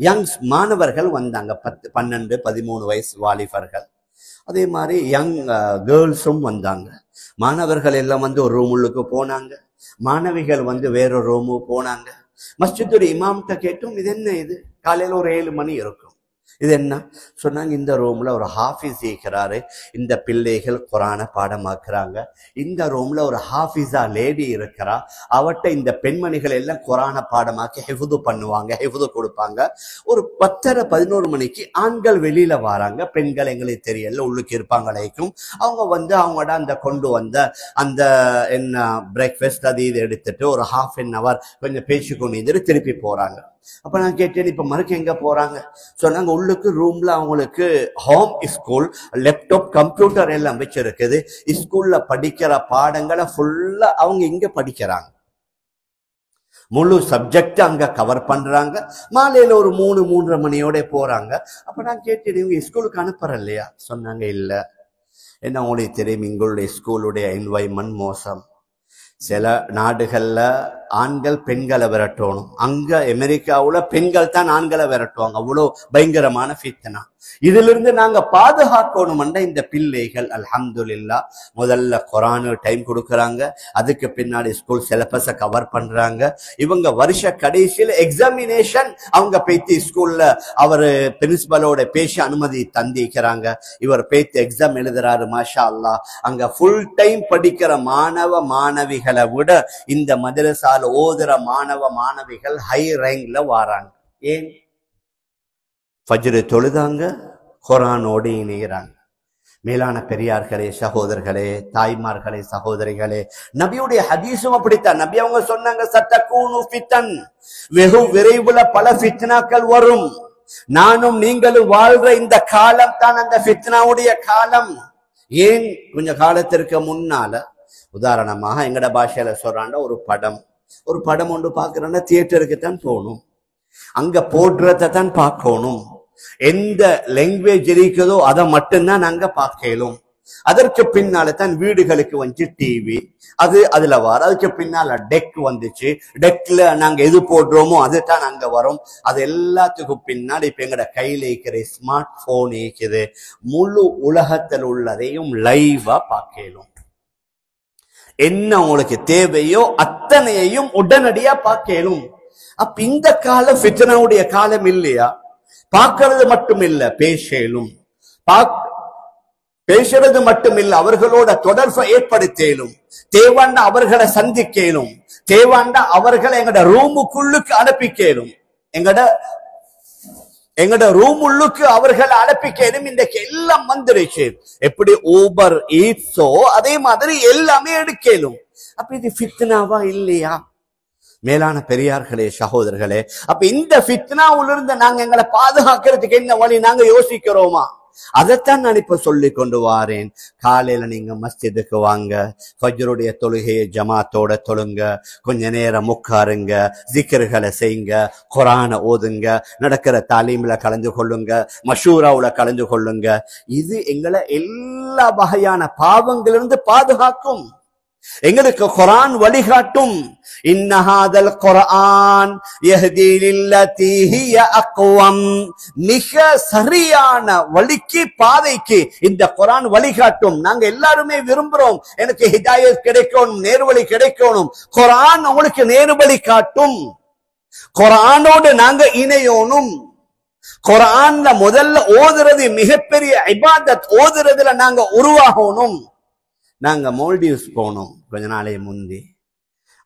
யங்ஸ் மாணவர்கள் வந்தாங்க, 10, 12, 13 வயசு வாலிபர்கள். அதே மாதிரி யங் கேர்ள்ஸும் வந்தாங்க. மாணவர்கள் எல்லாம் வந்து ஒரு ரூமுக்கு போனாங்க, மாணவிகள் வந்து வேறொரு ரூமுக்கு போனாங்க. மஸ்ஜிதுடைய இமாம்கிட்ட கேட்டும், இது என்ன? இது காலையில ஒரு 7 மணி இருக்கும். இது என்ன சொன்னாங்க? இந்த ரூம்ல ஒரு ஹாஃபிஸ் இருக்கிறாரு, இந்த பிள்ளைகள் குரானை பாடமாக்குறாங்க. இந்த ரூம்ல ஒரு ஹாஃபிஸா லேடி இருக்கிறா, அவட்ட இந்த பெண்மணிகள் எல்லாம் குரானை பாடமாக்கி ஹிஃபுது பண்ணுவாங்க, ஹிஃபுது கொடுப்பாங்க. ஒரு 10:30, 11 மணிக்கு ஆண்கள் வெளியில வராங்க. பெண்கள் எங்களுக்கு தெரியல, உள்ளுக்கு இருப்பாங்களைக்கும். அவங்க வந்து அவங்களோட அந்த கொண்டு வந்த அந்த என்ன பிரேக்ஃபாஸ்ட் அது இது எடுத்துட்டு ஒரு ½ கொஞ்சம் பேச்சு கொண்டு திருப்பி போறாங்க. அப்ப நான் கேட்டேன், இப்ப மறுக்க எங்க போறாங்க? சொன்னாங்க, உள்ளுக்கு ரூம்ல அவங்களுக்கு ஹோம் ஸ்கூல், லேப்டாப், கம்ப்யூட்டர் எல்லாம் வச்சிருக்குது. ஸ்கூல்ல படிக்கிற பாடங்களை ஃபுல்லா அவங்க இங்க படிக்கிறாங்க. முழு சப்ஜெக்ட் அங்க கவர் பண்றாங்க. மாலையில ஒரு 3, 3:30 மணியோட போறாங்க. அப்ப நான் கேட்டேன், இவங்க ஸ்கூலுக்கு அனுப்புற இல்லையா? சொன்னாங்க, இல்ல. என்ன உங்களுக்கு தெரியும், எங்களுடைய ஸ்கூலுடைய என்வாய்மெண்ட் மோசம். சில நாடுகள்ல ஆண்கள் பெண்களை விரட்டணும். அங்க அமெரிக்காவுல பெண்கள் தான் ஆண்களை விரட்டுவாங்க. அவ்வளோ பயங்கரமான ஃபித்னா. இதிலிருந்து நாங்க பாதுகாக்கணும். இந்த பிள்ளைகள் அல்ஹம்துலில்லாஹ் முதல்ல குர்ஆனு டைம் கொடுக்கறாங்க. அதுக்கு பின்னாடி ஸ்கூல் சிலபஸை கவர் பண்றாங்க. இவங்க வருஷ கடைசியில எக்ஸாமினேஷன் அவங்க பேத்தி ஸ்கூல்ல அவரு பிரின்சிபலோட பேசி அனுமதி தந்திக்கிறாங்க. இவர் பேத்தி எக்ஸாம் எழுதுறாரு. மாஷா அல்லாஹ் அங்க ஃபுல் டைம் படிக்கிற மாணவ மாணவிகளை விட இந்த மதரசா ஓதுற மாணவ மாணவிகள் ஹை ரேங்க்ல வாராங்க. ஏன்? ஃபஜ்ர் தொழுதாங்க, குர்ஆனோடு இணைகிறாங்க. மேலான பெரியார்களே, சகோதரர்களே, தாய்மார்களே, சகோதரிகளே, நபியுடைய ஹதீஸும் அப்படித்தான். நபி அவங்க சொன்னாங்க, சத்தகூனு ஃபித்தன், வெகு விரைவுல பல ஃபித்னாக்கள் வரும். நானும் நீங்களும் வாழ்ற இந்த காலம் தான் அந்த ஃபித்னாவுடைய காலம். ஏன்? கொஞ்ச காலத்திற்கு முன்னால உதாரணமாக எங்கட பாஷையில சொல்றாண்ட ஒரு படம் ஒன்று பார்க்கிறோன்னா தியேட்டருக்கு தான் போகணும், அங்க போடுறத தான் பார்க்கணும். எந்த லாங்குவேஜ் இருக்குதோ அதை மட்டும்தான் நாங்க பார்க்கலும். அதற்கு பின்னால தான் வீடுகளுக்கு வந்து டிவி, அதுல வர. அதுக்கு பின்னால டெக் வந்துச்சு. டெக்ல நாங்க எது போடுறோமோ அதுதான் அங்க வரும். அது எல்லாத்துக்கும் பின்னாடி இப்ப எங்கட கையில இருக்கிற ஸ்மார்ட் போன் இருக்குது. முழு உலகத்தில் உள்ளதையும் லைவா பார்க்கலும். என்ன உங்களுக்கு தேவையோ அத்தனையையும் உடனடியா பார்க்கலும். அப்ப இந்த காலம் ஃபித்னாவுடைய காலம் இல்லையா? பார்க்கிறது மட்டும் இல்ல, பேசலும். பேசுறது மட்டும் இல்ல, அவர்களோட தொடர்பை ஏற்படுத்தலும். தேவாண்டா அவர்களை சந்திக்கலும். தேவாண்டா அவர்களை எங்கட ரூமுக்குள்ளுக்கு அனுப்பிக்கலும். எங்கட ரூம் உள்ளுக்கு அவர்களை அனுப்பிக்கலும். இன்றைக்கு எல்லாம் வந்துருச்சு. எப்படி ஊபர் ஈட்ஸோ அதே மாதிரி எல்லாமே எடுக்கலும். அப்ப இது ஃபித்னாவா இல்லையா? மேலான பெரியார்களே, சகோதரர்களே, அப்ப இந்த ஃபித்னாவிலிருந்து நாங்க எங்களை பாதுகாக்கிறதுக்கு என்ன வழி நாங்க யோசிக்கிறோமா? அதைத்தான் நான் இப்ப சொல்லி கொண்டு வாரேன். காலையில நீங்க மஸ்ஜிதுக்கு வாங்க, ஃபஜ்ருடைய தொழுகையை ஜமாத்தோட தொழுங்க, கொஞ்ச நேரம் உட்காருங்க, ஜிக்ருகளை செய்யுங்க, குர்ஆனை ஓதுங்க, நடக்கிற தாலீம்ல கலந்து கொள்ளுங்க, மஷூராவுல கலந்து கொள்ளுங்க. இது எங்களை எல்லா வகையான பாவங்களிலிருந்து பாதுகாக்கும். எங்களுக்கு குர்ஆன் வழிகாட்டும். இன்னஹாதல் குர்ஆன் யஹ்தி லில்லதி ஹிய அக்வம். மிக சரியான வழிக்கு, பாதைக்கு இந்த குர்ஆன் வழிகாட்டும். நாங்க எல்லாருமே விரும்புறோம், எனக்கு ஹிதாயத் கிடைக்கணும், நேர்வழி கிடைக்கணும். குர்ஆன் உங்களுக்கு நேர்வழி காட்டும். குர்ஆனோடு நாங்க இணையோனும். குர்ஆன்ல முதல்ல ஓதுறது மிகப்பெரிய இபாதத். ஓதுறதுல நாங்க உருவாகணும். நாங்க மால்டீவ்ஸ் போனோம் கொஞ்ச நாளைக்கு முந்தி.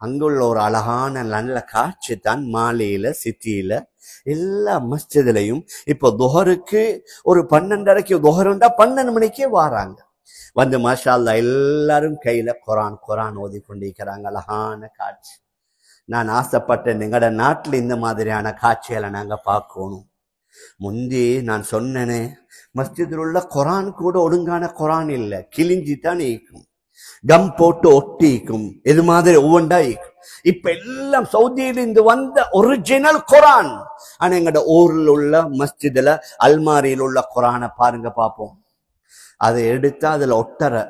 அங்குள்ள ஒரு அழகான நல்ல காட்சி தான். மாலையில சிட்டியில எல்லா மஸ்ஜிதுலையும் இப்போ துஹருக்கு ஒரு 12:30 துஹருண்டா 12 மணிக்கே வாராங்க. வந்து மாஷா அல்லாஹ் எல்லாரும் கையில குர்ஆன் ஓதி கொண்டிருக்கிறாங்க. அழகான காட்சி. நான் ஆசைப்பட்டேன், எங்கட நாட்டில் இந்த மாதிரியான காட்சிகளை நாங்க பார்க்கணும். முந்தி நான் சொன்னேனே, மஸ்ஜிதில் உள்ள குர்ஆன் கூட ஒழுங்கான குர்ஆன் இல்ல, கிழிஞ்சி தான் இருக்கும், கம் போட்டு ஒட்டிக்கும், இது மாதிரி ஒவ்வொன்றா இருக்கும். இப்ப எல்லாம் சவுதியிலிருந்து வந்த ஒரிஜினல் குர்ஆன். ஆனா எங்கட ஊர்ல உள்ள மஸ்ஜிதுல அல்மாரியில் உள்ள குர்ஆனை பாருங்க பார்ப்போம். அதை எடுத்தா அதுல ஒட்டற.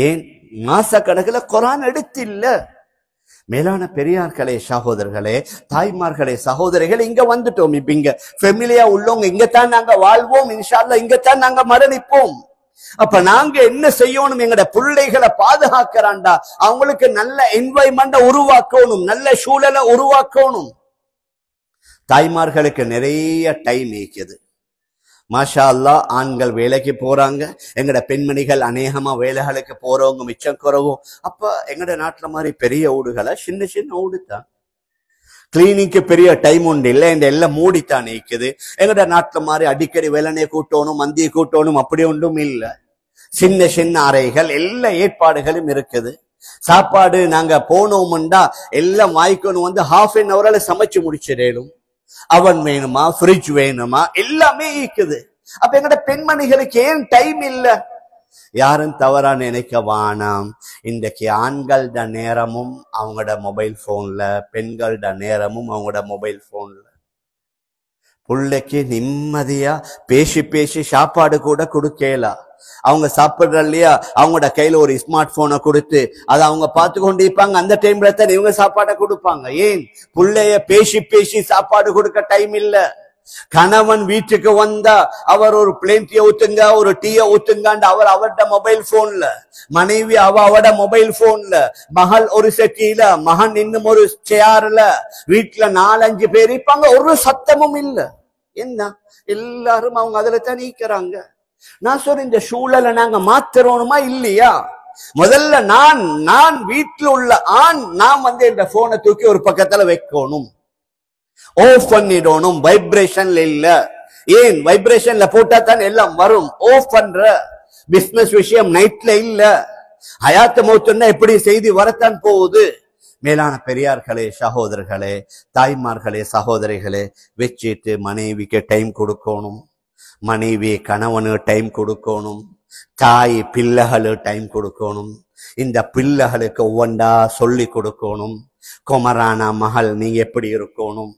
ஏன்? மாச கணக்குல குர்ஆன் எடுத்து இல்ல. மேலான பெரியார்களே, சகோதரர்களே, தாய்மார்களே, சகோதரிகள், இங்க வந்துட்டோம். இப்ப இங்க ஃபெமிலியா உள்ளவங்க இங்கத்தான் நாங்க வாழ்வோம், இன்ஷா அல்லாஹ் இங்கத்தான் நாங்க மரணிப்போம். அப்ப நாங்க என்ன செய்யணும்? எங்கட பிள்ளைகளை பாதுகாக்கிறாண்டா அவங்களுக்கு நல்ல என்வாய்மெண்ட உருவாக்கணும், நல்ல சூழலை உருவாக்கணும். தாய்மார்களுக்கு நிறைய டைம் இருக்குது. மாஷா அல்லாஹ், ஆண்கள் வேலைக்கு போறாங்க, எங்கட பெண்மணிகள் அநேகமா வேலைகளுக்கு போறவங்க மிச்சம் குறவும். அப்ப எங்கட நாட்டுல மாதிரி பெரிய ஊடுகளை சின்ன சின்ன ஊடு தான். கிளீனிக்கு பெரிய டைம் உண்டு இல்லை, இந்த எல்லாம் மூடித்தான் இருக்குது. எங்கட நாட்டுல மாதிரி அடிக்கடி வேலனை கூட்டணும், மந்தியை கூட்டணும், அப்படி ஒன்றும் இல்லை. சின்ன சின்ன அறைகள், எல்லா ஏற்பாடுகளும் இருக்குது. சாப்பாடு நாங்க போனோம்டா எல்லாம் வாய்க்கணும், வந்து ½ an hour சமைச்சு முடிச்சிடணும். அவன் வேணுமா, ஃப்ரிட்ஜ் வேணுமா, எல்லாமே இருக்குது. அப்ப எங்கட பெண்மணிகளுக்கு ஏன் டைம் இல்ல? யாரும் தவறா நினைக்க வேணாம். இன்றைக்கு ஆண்களோட நேரமும் அவங்களோட மொபைல் போன்ல, பெண்களோட நேரமும் அவங்களோட மொபைல் போன்ல. பிள்ளைக்கு நிம்மதியா பேசி பேசி சாப்பாடு கூட கொடுக்கலாம். அவங்க சாப்பிடுற இல்லையா, அவங்களோட கையில ஒரு ஸ்மார்ட் போனை கொடுத்து அதை அவங்க பார்த்து கொண்டு இருப்பாங்க. அந்த டைம்ல தான் இவங்க சாப்பாடை கொடுப்பாங்க. ஏன்? பிள்ளைய பேசி பேசி சாப்பாடு கொடுக்க டைம் இல்ல. கணவன் வீட்டுக்கு வந்தா அவர் ஒரு பிளேன் டீ ஊத்துங்க, ஒரு டீயை ஊத்துங்க, அவர் அவரோட மொபைல் போன்ல, மனைவி அவட மொபைல் போன்ல, மகள் ஒரு செட்டியில, மகன் இன்னும் ஒரு சேர்ல, வீட்டுல 4-5 பேர் இருப்பாங்க, ஒரு சத்தமும் இல்ல. என்ன? எல்லாரும் அவங்க அதுல தான் நீக்கிறாங்க. நான் சொல்றேன், இந்த சூழலை நாங்க மாத்திரணுமா இல்லையா? முதல்ல நான் வீட்டுல உள்ள ஆண், நான் வந்து இந்த போனை தூக்கி ஒரு பக்கத்துல வைக்கணும், ஆஃப் பண்ணிடணும். வைப்ரேஷன்ல இல்ல. ஏன்? வைப்ரேஷன்ல போட்டா தான் எல்லாம் வரும். ஆஃப் பண்ற பிசினஸ் விஷயம் நைட்ல இல்ல. ஹயாத் மௌத்துன்னா எப்படி செய்தி வரத்தான் போகுது. மேலான பெரியார்களே, சகோதரர்களே, தாய்மார்களே, சகோதரிகளே, வச்சுட்டு மனைவிக்கு டைம் கொடுக்கணும், மனைவி கணவனுக்கு டைம் கொடுக்கணும், தாய் பிள்ளைகளுக்கு டைம் கொடுக்கணும். இந்த பிள்ளைகளுக்கு ஒவ்வொன்றா சொல்லி கொடுக்கணும். குமரானா மகள் நீங்க எப்படி இருக்கணும்,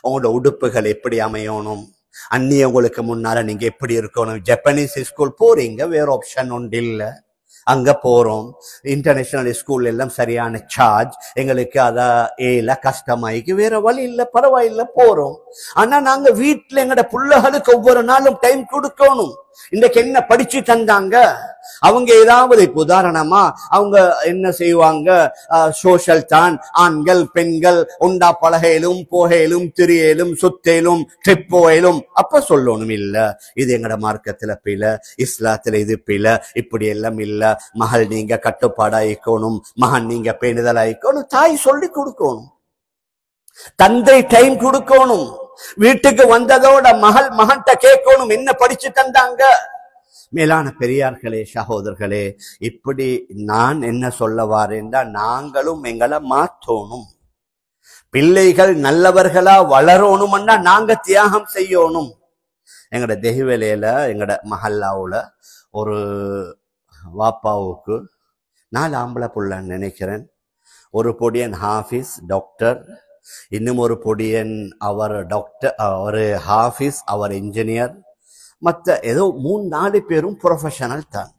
உங்களோட உடுப்புகள் எப்படி அமையணும், அந்நியவங்களுக்கு முன்னால நீங்க எப்படி இருக்கணும். ஜப்பானீஸ் ஸ்கூல் போறீங்க, வேற ஆப்ஷன் ஒன்று இல்ல. அங்க போறோம். இன்டர்நேஷனல் ஸ்கூல் எல்லாம் சரியான சார்ஜ். எங்களுக்கு அத ஏல கஷ்டமாயிக்கு, வேற வழி இல்ல, பரவாயில்ல போறோம். ஆனா நாங்க வீட்டுல எங்கட பிள்ளைகளுக்கு ஒவ்வொரு நாளும் டைம் கொடுக்கணும். இன்றைக்கு என்ன படிச்சு தந்தாங்க அவங்க? ஏதாவது இப்ப உதாரணமா அவங்க என்ன செய்வாங்க, சோஷியல் தான், ஆண்கள் பெண்கள் உண்டா பலகையிலும் போகையிலும் திரியலும் சுத்தேலும் ட்ரிப் போயிலும். அப்ப சொல்லணும், இல்ல இது எங்கட மார்க்கத்துல பில, இஸ்லாத்துல இது பில, இப்படி எல்லாம் இல்ல. மகள் நீங்க கட்டுப்பாடாயிக்கணும், மகன் நீங்க பேணுதலாயிக்கணும். தாய் சொல்லி கொடுக்கணும், தந்தை டைம் கொடுக்கணும். வீட்டுக்கு வந்ததோட மகன்கிட்ட கேட்கணும், என்ன படிச்சு தந்தாங்க. மேலான பெரியார்களே, சகோதரர்களே, இப்படி நான் என்ன சொல்ல வாரேன்டா, நாங்களும் எங்களை மாற்றணும். பிள்ளைகள் நல்லவர்களா வளரணும்னா நாங்க தியாகம் செய்யணும். எங்கட தெஹிவலையில எங்கட மஹல்லாவுல ஒரு வாப்பாவுக்கு 4 ஆம்பளை புள்ளன்னு நினைக்கிறேன். ஒரு பொடியன் ஹாஃபிஸ் டாக்டர், இன்னும் ஒரு பொடியன் அவர் டாக்டர், அவர் ஹாஃபிஸ், அவர் இன்ஜினியர். மற்ற ஏதோ 3-4 பேரும் ப்ரொஃபஷனல் தான்.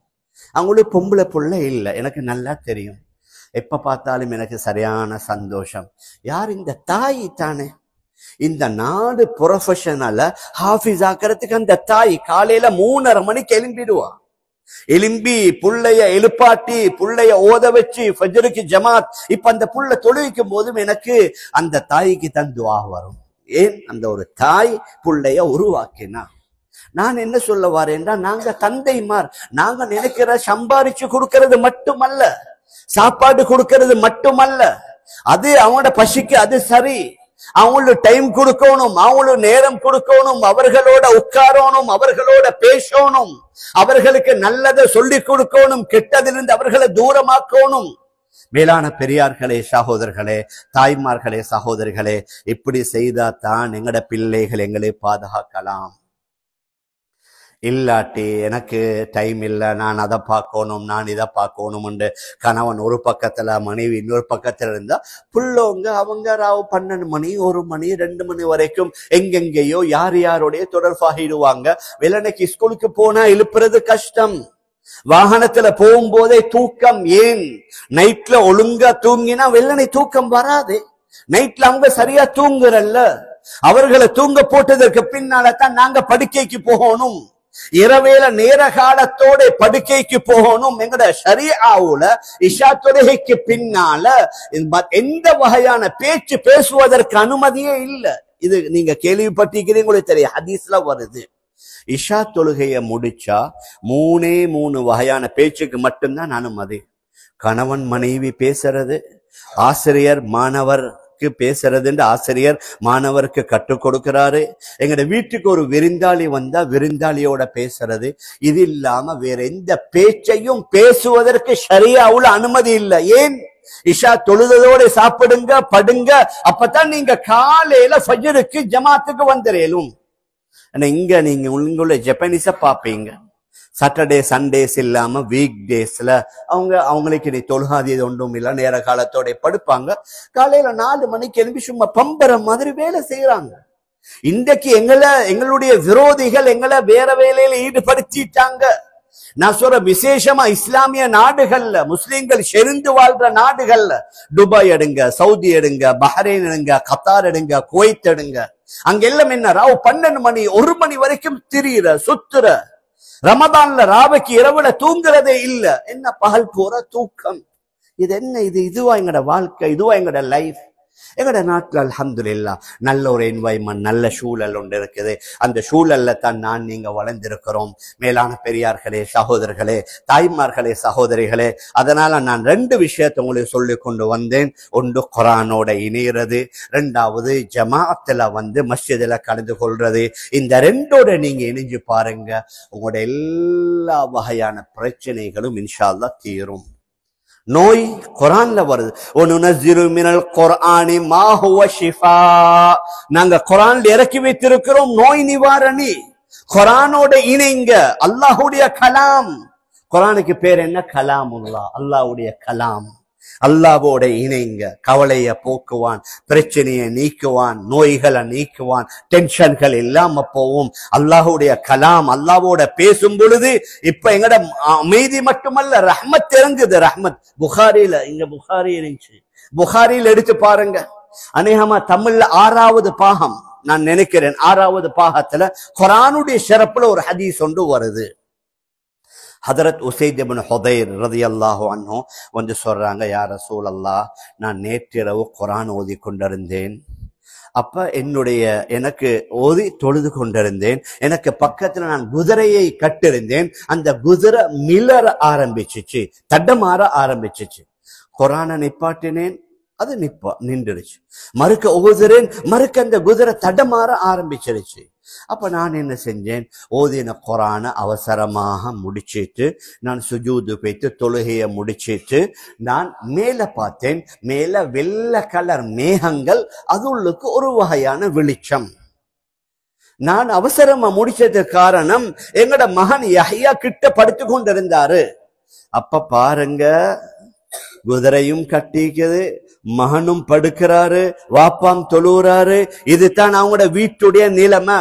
அவங்களுக்கு பொம்பளை புள்ள இல்லை. எனக்கு நல்லா தெரியும். எப்ப பார்த்தாலும் எனக்கு சரியான சந்தோஷம். யார்? இந்த தாய் தானே. இந்த 4 ப்ரொஃபஷனல ஹாஃபிஸ் ஆக்கிறதுக்கு அந்த தாய் காலையில 3:30 மணிக்கு எழும்பிடுவா. எலும்பி புள்ளைய எழுப்பாட்டி புள்ளைய ஓத வச்சு ஃபஜ்ருக்கு ஜமாத். இப்ப அந்த புள்ள தொழுவிக்கும் போதும் எனக்கு அந்த தாய்க்கு தான் துஆ வரும். ஏன்? அந்த ஒரு தாய் புள்ளைய உருவாக்கினா. நான் என்ன சொல்ல வரேன்னா, நாங்க தந்தைமார், நாங்க நினைக்கிற சம்பாரிச்சு கொடுக்கறது மட்டுமல்ல, சாப்பாடு கொடுக்கறது மட்டுமல்ல, அது அவனோட பசிக்கு அது சரி. அவங்களுக்கு டைம் கொடுக்கணும், அவங்களுக்கு நேரம் கொடுக்கணும், அவர்களோட உட்காரணும், அவர்களோட பேசணும், அவர்களுக்கு நல்லதை சொல்லி கொடுக்கணும், கெட்டதிலிருந்து அவர்களை தூரமாக்கணும். மேலான பெரியார்களே, சகோதரர்களே, தாய்மார்களே, சகோதரிகளே, இப்படி செய்தா தான் எங்கட பிள்ளைகள் எங்களை பாதுகாக்கலாம். இல்லாட்டி எனக்கு டைம் இல்லை, நான் அதை பார்க்கணும், நான் இதை பார்க்கணும் என்று கணவன் ஒரு பக்கத்துல மனைவி இன்னொரு பக்கத்துல இருந்தா புள்ளவங்க அவங்க ராவு 12 மணி 1 மணி 2 மணி வரைக்கும் எங்கெங்கேயோ யாரோடைய தொடர்பாகிடுவாங்க. வெள்ளனைக்கு ஸ்கூலுக்கு போனா எழுப்புறது கஷ்டம், வாகனத்துல போகும்போதே தூக்கம். ஏன்? நைட்ல ஒழுங்கா தூங்கினா வெள்ளனை தூக்கம் வராது. நைட்ல அவங்க சரியா தூங்குறல்ல. அவர்களை தூங்க போட்டதற்கு பின்னால்தான் நாங்க படுக்கைக்கு போகணும். இரவேல நேர காலத்தோட படுக்கைக்கு போகணும். எங்கட ஷரீஆவுல இஷா தொழுகைக்கு பின்னால எந்த வகையான பேச்சு பேசுவதற்கு அனுமதியே இல்லை. இது நீங்க கேள்விப்பட்டிருக்கிறீங்களே தெரியும், ஹதீஸ்ல வருது. இஷா தொழுகைய முடிச்சா 3 வகையான பேச்சுக்கு மட்டும்தான் அனுமதி. கணவன் மனைவி பேசுறது, ஆசிரியர் மாணவர் பேசுறது, ஆசிரியர் மாணவருக்கு கற்றுக் கொடுக்கிறாரு. எங்கட வீட்டுக்கு ஒரு விருந்தாளி வந்தா விருந்தாளியோட பேசுறது. இது இல்லாம வேற எந்த பேச்சையும் பேசுவதற்கு ஷரியாவுல அனுமதி இல்லை. ஏன்? இஷா தொழுதோட சாப்பிடுங்க, படுங்க, அப்பதான் நீங்க காலையில ஃபஜ்ருக்கு ஜமாத்துக்கு வந்துடலும். இங்க நீங்க உங்களுடைய ஜப்பானீஸ பாப்பீங்க, சாட்டர்டே சண்டேஸ் இல்லாம வீக் டேஸ்ல அவங்களுக்கு நீ தொழுகாதியது ஒன்றும் இல்லை, நேர காலத்தோட படுப்பாங்க. காலையில 4 மணிக்கு எழுப்பி சும்மா பம்பர மாதிரி வேலை செய்யறாங்க. இன்றைக்கு எங்களுடைய விரோதிகள் எங்களை வேற வேலையில ஈடுபடுத்திட்டாங்க. நான் சொல்ற விசேஷமா இஸ்லாமிய நாடுகள்ல, முஸ்லிம்கள் செறிந்து வாழ்ற நாடுகள்ல, துபாய் எடுங்க, சவுதி எடுங்க, பஹ்ரைன் எடுங்க, கத்தார் எடுங்க, குவைத் எடுங்க, அங்க எல்லாம் என்ன ராவ் 12 மணி 1 மணி வரைக்கும் திரியிற சுத்துற. ரமதான்ல ராவைக்கு இரவுல தூங்குறதே இல்ல. என்ன பகல் போற தூக்கம்? இது என்ன? இதுவா எங்கட வாழ்க்கை? இதுவா எங்கட லைஃப்? எங்கட நாட்டுல அல்ஹம்துலில்லாஹ் நல்ல ஒரு என்வாய்மெண்ட், நல்ல சூழல் ஒன்று இருக்குது. அந்த சூழல்ல தான் நான் நீங்க வளர்ந்திருக்கிறோம். மேலான பெரியார்களே, சகோதரர்களே, தாய்மார்களே, சகோதரிகளே, அதனால நான் 2 விஷயத்தை உங்களுக்கு சொல்லி கொண்டு வந்தேன். ஒன்று குர்ஆனோட இணைகிறது, 2வது ஜமாஅத்துல மஸ்ஜிதுல கலந்து கொள்றது. இந்த 2ஓட நீங்க இணைஞ்சு பாருங்க, உங்களோட எல்லா வகையான பிரச்சனைகளும் இன்ஷா அல்லாஹ் தீரும். நோய் குர்ஆன்ல வருது, வனுனஸ்ஸிலு மினல் குர்ஆனி மா ஹுவ ஷிஃபா. நாங்க குர்ஆன்ல இறக்கி வைத்திருக்கிறோம் நோய் நிவாரணி. குர்ஆனோட இணைங்க, அல்லாஹ்வுடைய கலாம். குர்ஆனுக்கு பேர் என்ன? கலாமுல்லாஹ், அல்லாஹ்வுடைய கலாம். அல்லாஹ்வோட இணைங்க. கவலைய போக்குவான், பிரச்சனையை நீக்குவான், நோய்களை நீக்குவான், டென்ஷன்கள் இல்லாம போவும். அல்லாஹ்வுடைய கலாம், அல்லாஹ்வோட பேசும் பொழுது இப்ப எங்கட அமைதி மட்டுமல்ல, ரஹ்மத் இறங்குது. ரஹ்மத் புகாரில, இங்க புகாரி இருந்துச்சு, புகாரியில் எடுத்து பாருங்க. அநேகமா தமிழ்ல 6வது பாகம் நான் நினைக்கிறேன். 6வது பாகத்துல குர்ஆனுடைய சிறப்புல ஒரு ஹதீஸ் ஒன்று வருது. ஹதரத் உசைத் இப்னு ஹுதைர் ரலியல்லாஹு அன்ஹு வந்து சொல்றாங்க, யா ரசூலல்லாஹ், நான் நேற்றிரவு குர்ஆன் ஓதி கொண்டிருந்தேன். அப்ப எனக்கு ஓதி தொழுது கொண்டிருந்தேன். எனக்கு பக்கத்துல நான் குதிரையை கட்டிருந்தேன். அந்த குதிரை மிளற ஆரம்பிச்சிச்சு, தடமாற ஆரம்பிச்சிச்சு. குர்ஆனை நிப்பாட்டினேன், அது நின்றுடுச்சு. மறுக்க ஓதுறேன், மறுக்க அந்த குதிரை தடமாற ஆரம்பிச்சிருச்சு. அப்ப நான் என்ன செஞ்சேன், ஓதின குர்ஆனை அவசரமாக முடிச்சிட்டு நான் சுஜூது போய்த்து தொழுகையை முடிச்சிட்டு நான் மேல பார்த்தேன். மேல வெள்ளை கலர் மேகங்கள், அதுள்ளுக்கு ஒரு வகையான வெளிச்சம். நான் அவசரமா முடிச்சதுக்கு காரணம், எங்கட மகன் யஹ்யா கிட்ட படுத்து கொண்டிருந்தாரு. அப்ப பாருங்க, குதிரையும் கட்டிக்குது, மகனும் படுக்கிறாரு, வாப்பாம் தொழுறாரு. இதுதான் அவங்களோட வீட்டுடைய நிலைமை.